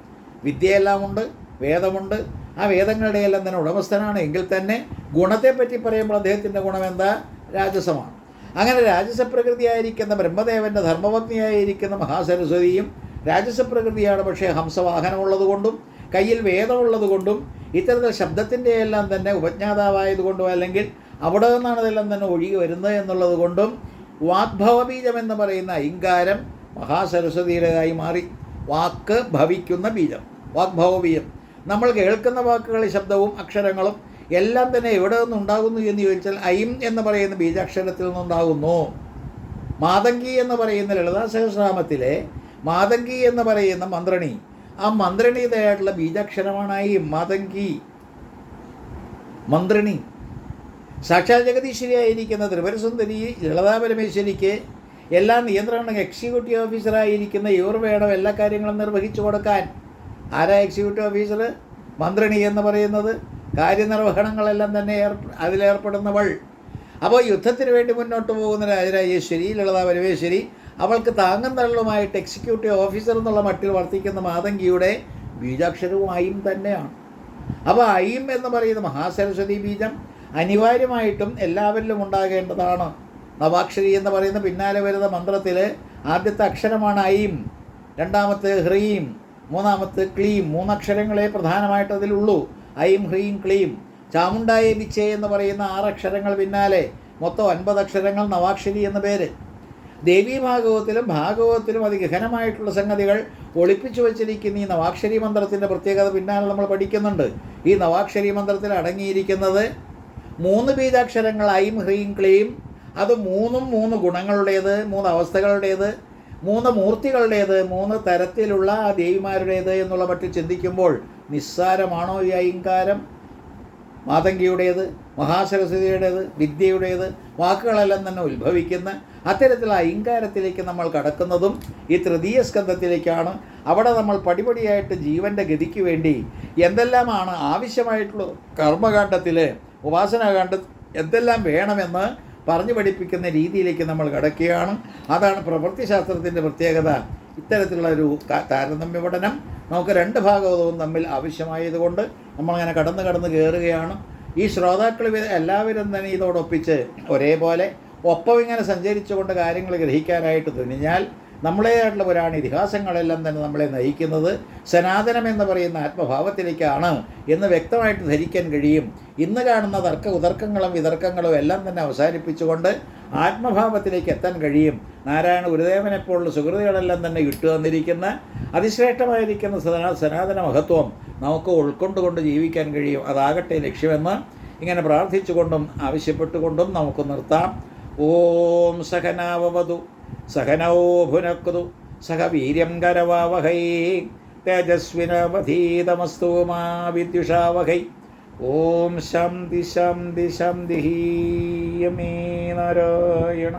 വിദ്യയെല്ലാം ഉണ്ട്, വേദമുണ്ട്. ആ വേദങ്ങളുടെ എല്ലാം തന്നെ ഉടമസ്ഥനാണ്. എങ്കിൽ തന്നെ ഗുണത്തെപ്പറ്റി പറയുമ്പോൾ അദ്ദേഹത്തിൻ്റെ ഗുണം എന്താ? രാജസമാണ്. അങ്ങനെ രാജസപ്രകൃതിയായിരിക്കുന്ന ബ്രഹ്മദേവൻ്റെ ധർമ്മപത്നിയായിരിക്കുന്ന മഹാസരസ്വതിയും രാജസപ്രകൃതിയാണ്. പക്ഷേ ഹംസവാഹനമുള്ളത് കൊണ്ടും കയ്യിൽ വേദമുള്ളത് കൊണ്ടും ഇത്തരത്തിൽ ശബ്ദത്തിൻ്റെ എല്ലാം തന്നെ ഉപജ്ഞാതാവായതുകൊണ്ടും അല്ലെങ്കിൽ അവിടെ നിന്നാണ് ഇതെല്ലാം തന്നെ ഒഴുകി വരുന്നത് എന്നുള്ളത് കൊണ്ടും വാഗ്ഭവബീജം എന്ന് പറയുന്ന ഐങ്കാരം മഹാസരസ്വതിയുടേതായി മാറി. വാക്ക് ഭവിക്കുന്ന ബീജം, വാഗ്ഭവബീജം. നമ്മൾ കേൾക്കുന്ന വാക്കുകളുടെ ശബ്ദവും അക്ഷരങ്ങളും എല്ലാം തന്നെ എവിടെ നിന്നുണ്ടാകുന്നു എന്ന് ചോദിച്ചാൽ ഐം എന്ന് പറയുന്ന ബീജാക്ഷരത്തിൽ നിന്നുണ്ടാകുന്നു. മാതങ്കി എന്ന് പറയുന്ന ലളിതാ സഹസ്രനാമത്തിലെ മാതങ്കി എന്ന് പറയുന്ന മന്ത്രണി, ആ മന്ത്രണീയതയായിട്ടുള്ള ബീജാക്ഷരമാണ് ഐം, മാതങ്കി, മന്ത്രണി. സാക്ഷാൽ ജഗദീശ്വരിയായിരിക്കുന്ന ത്രിപുരസുന്ദരി ലളിതാ പരമേശ്വരിക്ക് എല്ലാ നിയന്ത്രണ എക്സിക്യൂട്ടീവ് ഓഫീസറായിരിക്കുന്ന ഇവർ വേണം എല്ലാ കാര്യങ്ങളും നിർവഹിച്ചു കൊടുക്കാൻ. ആരാ എക്സിക്യൂട്ടീവ് ഓഫീസർ? മന്ത്രണി എന്ന് പറയുന്നത്. കാര്യനിർവഹണങ്ങളെല്ലാം തന്നെ അതിലേർപ്പെടുന്നവൾ. അപ്പോൾ യുദ്ധത്തിന് വേണ്ടി മുന്നോട്ട് പോകുന്ന രാജരാജേശ്വരി ലളിതാ പരമേശ്വരി, അവൾക്ക് താങ്ങും തള്ളുമായിട്ട് എക്സിക്യൂട്ടീവ് ഓഫീസർ എന്നുള്ള മട്ടിൽ വർത്തിക്കുന്ന മാതങ്കിയുടെ ബീജാക്ഷരവും ഐം തന്നെയാണ്. അപ്പോൾ ഐം എന്ന് പറയുന്ന മഹാസരസ്വതി ബീജം അനിവാര്യമായിട്ടും എല്ലാവരിലും ഉണ്ടാകേണ്ടതാണ്. നവാക്ഷരി എന്ന് പറയുന്ന പിന്നാലെ വരുന്ന മന്ത്രത്തിൽ ആദ്യത്തെ അക്ഷരമാണ് ഐം, രണ്ടാമത്തെ ഹ്രീം, മൂന്നാമത്തെ ക്ലീം. മൂന്നക്ഷരങ്ങളെ പ്രധാനമായിട്ട് അതിലുള്ളൂ. ഐം, ഹ്രീം, ക്ലീം. ചാമുണ്ടായ വിച്ചേ എന്ന് പറയുന്ന 6 അക്ഷരങ്ങൾ പിന്നാലെ മൊത്തം 9 അക്ഷരങ്ങൾ നവാക്ഷരി എന്ന പേര്. ദേവീ ഭാഗവതത്തിലും അതിഗഹനമായിട്ടുള്ള സംഗതികൾ ഒളിപ്പിച്ചു വച്ചിരിക്കുന്ന ഈ നവാക്ഷരി മന്ത്രത്തിൻ്റെ പ്രത്യേകത പിന്നാലെ നമ്മൾ പഠിക്കുന്നുണ്ട്. ഈ നവാക്ഷരി മന്ത്രത്തിൽ അടങ്ങിയിരിക്കുന്നത് 3 ബീജാക്ഷരങ്ങൾ ഐം, ഹ്രീം, ക്ലീം. അത് 3 ഗുണങ്ങളുടേത്, 3 അവസ്ഥകളുടേത്, 3 മൂർത്തികളുടേത്, 3 തരത്തിലുള്ള ആ ദേവിമാരുടേത് എന്നുള്ള മട്ടിൽ ചിന്തിക്കുമ്പോൾ നിസ്സാരമാണോ ഈ ഐങ്കാരം? മാതങ്കിയുടേത്, മഹാസരസ്വതിയുടേത്, വിദ്യയുടേത്, വാക്കുകളെല്ലാം തന്നെ ഉത്ഭവിക്കുന്ന അത്തരത്തിലുള്ള ഐങ്കാരത്തിലേക്ക് നമ്മൾ കടക്കുന്നതും ഈ തൃതീയ സ്കന്ധത്തിലേക്കാണ്. അവിടെ നമ്മൾ പടിപടിയായിട്ട് ജീവൻ്റെ ഗതിക്ക് വേണ്ടി എന്തെല്ലാമാണ് ആവശ്യമായിട്ടുള്ള കർമ്മകാണ്ഡത്തിൽ, ഉപാസനാകാണ്ഡത്തിൽ എന്തെല്ലാം വേണമെന്ന് പറഞ്ഞു പഠിപ്പിക്കുന്ന രീതിയിലേക്ക് നമ്മൾ കടക്കുകയാണ്. അതാണ് പ്രവൃത്തിശാസ്ത്രത്തിൻ്റെ പ്രത്യേകത. ഇത്തരത്തിലുള്ള ഒരു താരതമ്യ പഠനം നമുക്ക് 2 ഭാഗവതവും തമ്മിൽ ആവശ്യമായതുകൊണ്ട് നമ്മളങ്ങനെ കടന്ന് കയറുകയാണ്. ഈ ശ്രോതാക്കൾ എല്ലാവരും തന്നെ ഇതോടൊപ്പിച്ച് ഒരേപോലെ ഒപ്പം ഇങ്ങനെ സഞ്ചരിച്ചുകൊണ്ട് കാര്യങ്ങൾ ഗ്രഹിക്കാനായിട്ട് തുനിഞ്ഞാൽ നമ്മളേതായിട്ടുള്ള പുരാണ ഇതിഹാസങ്ങളെല്ലാം തന്നെ നമ്മളെ നയിക്കുന്നത് സനാതനം എന്ന് പറയുന്ന ആത്മഭാവത്തിലേക്കാണ് എന്ന് വ്യക്തമായിട്ട് ധരിക്കാൻ കഴിയും. ഇന്ന് കാണുന്ന ഉതർക്കങ്ങളും വിതർക്കങ്ങളും എല്ലാം തന്നെ അവസാനിപ്പിച്ചുകൊണ്ട് ആത്മഭാവത്തിലേക്ക് എത്താൻ കഴിയും. നാരായണ ഗുരുദേവനെപ്പോലുള്ള സുഹൃത്തുക്കളെല്ലാം തന്നെ ഇട്ടുതന്നിരിക്കുന്ന അതിശ്രേഷ്ഠമായിരിക്കുന്ന സനാതന മഹത്വം നമുക്ക് ഉൾക്കൊണ്ടുകൊണ്ട് ജീവിക്കാൻ കഴിയും. അതാകട്ടെ ലക്ഷ്യമെന്ന് ഇങ്ങനെ പ്രാർത്ഥിച്ചുകൊണ്ടും ആവശ്യപ്പെട്ടുകൊണ്ടും നമുക്ക് നിർത്താം. ഓം സഹനാവവതു സഹനോ ഭുനക്തു സഹ വീര്യം കരവാവഹൈ തേജസ്വിനവധീതമസ്തു മാ വിദ്യുഷാവഹൈ. ഓം ശാന്തി ശാന്തി ശാന്തി. നാരായണ.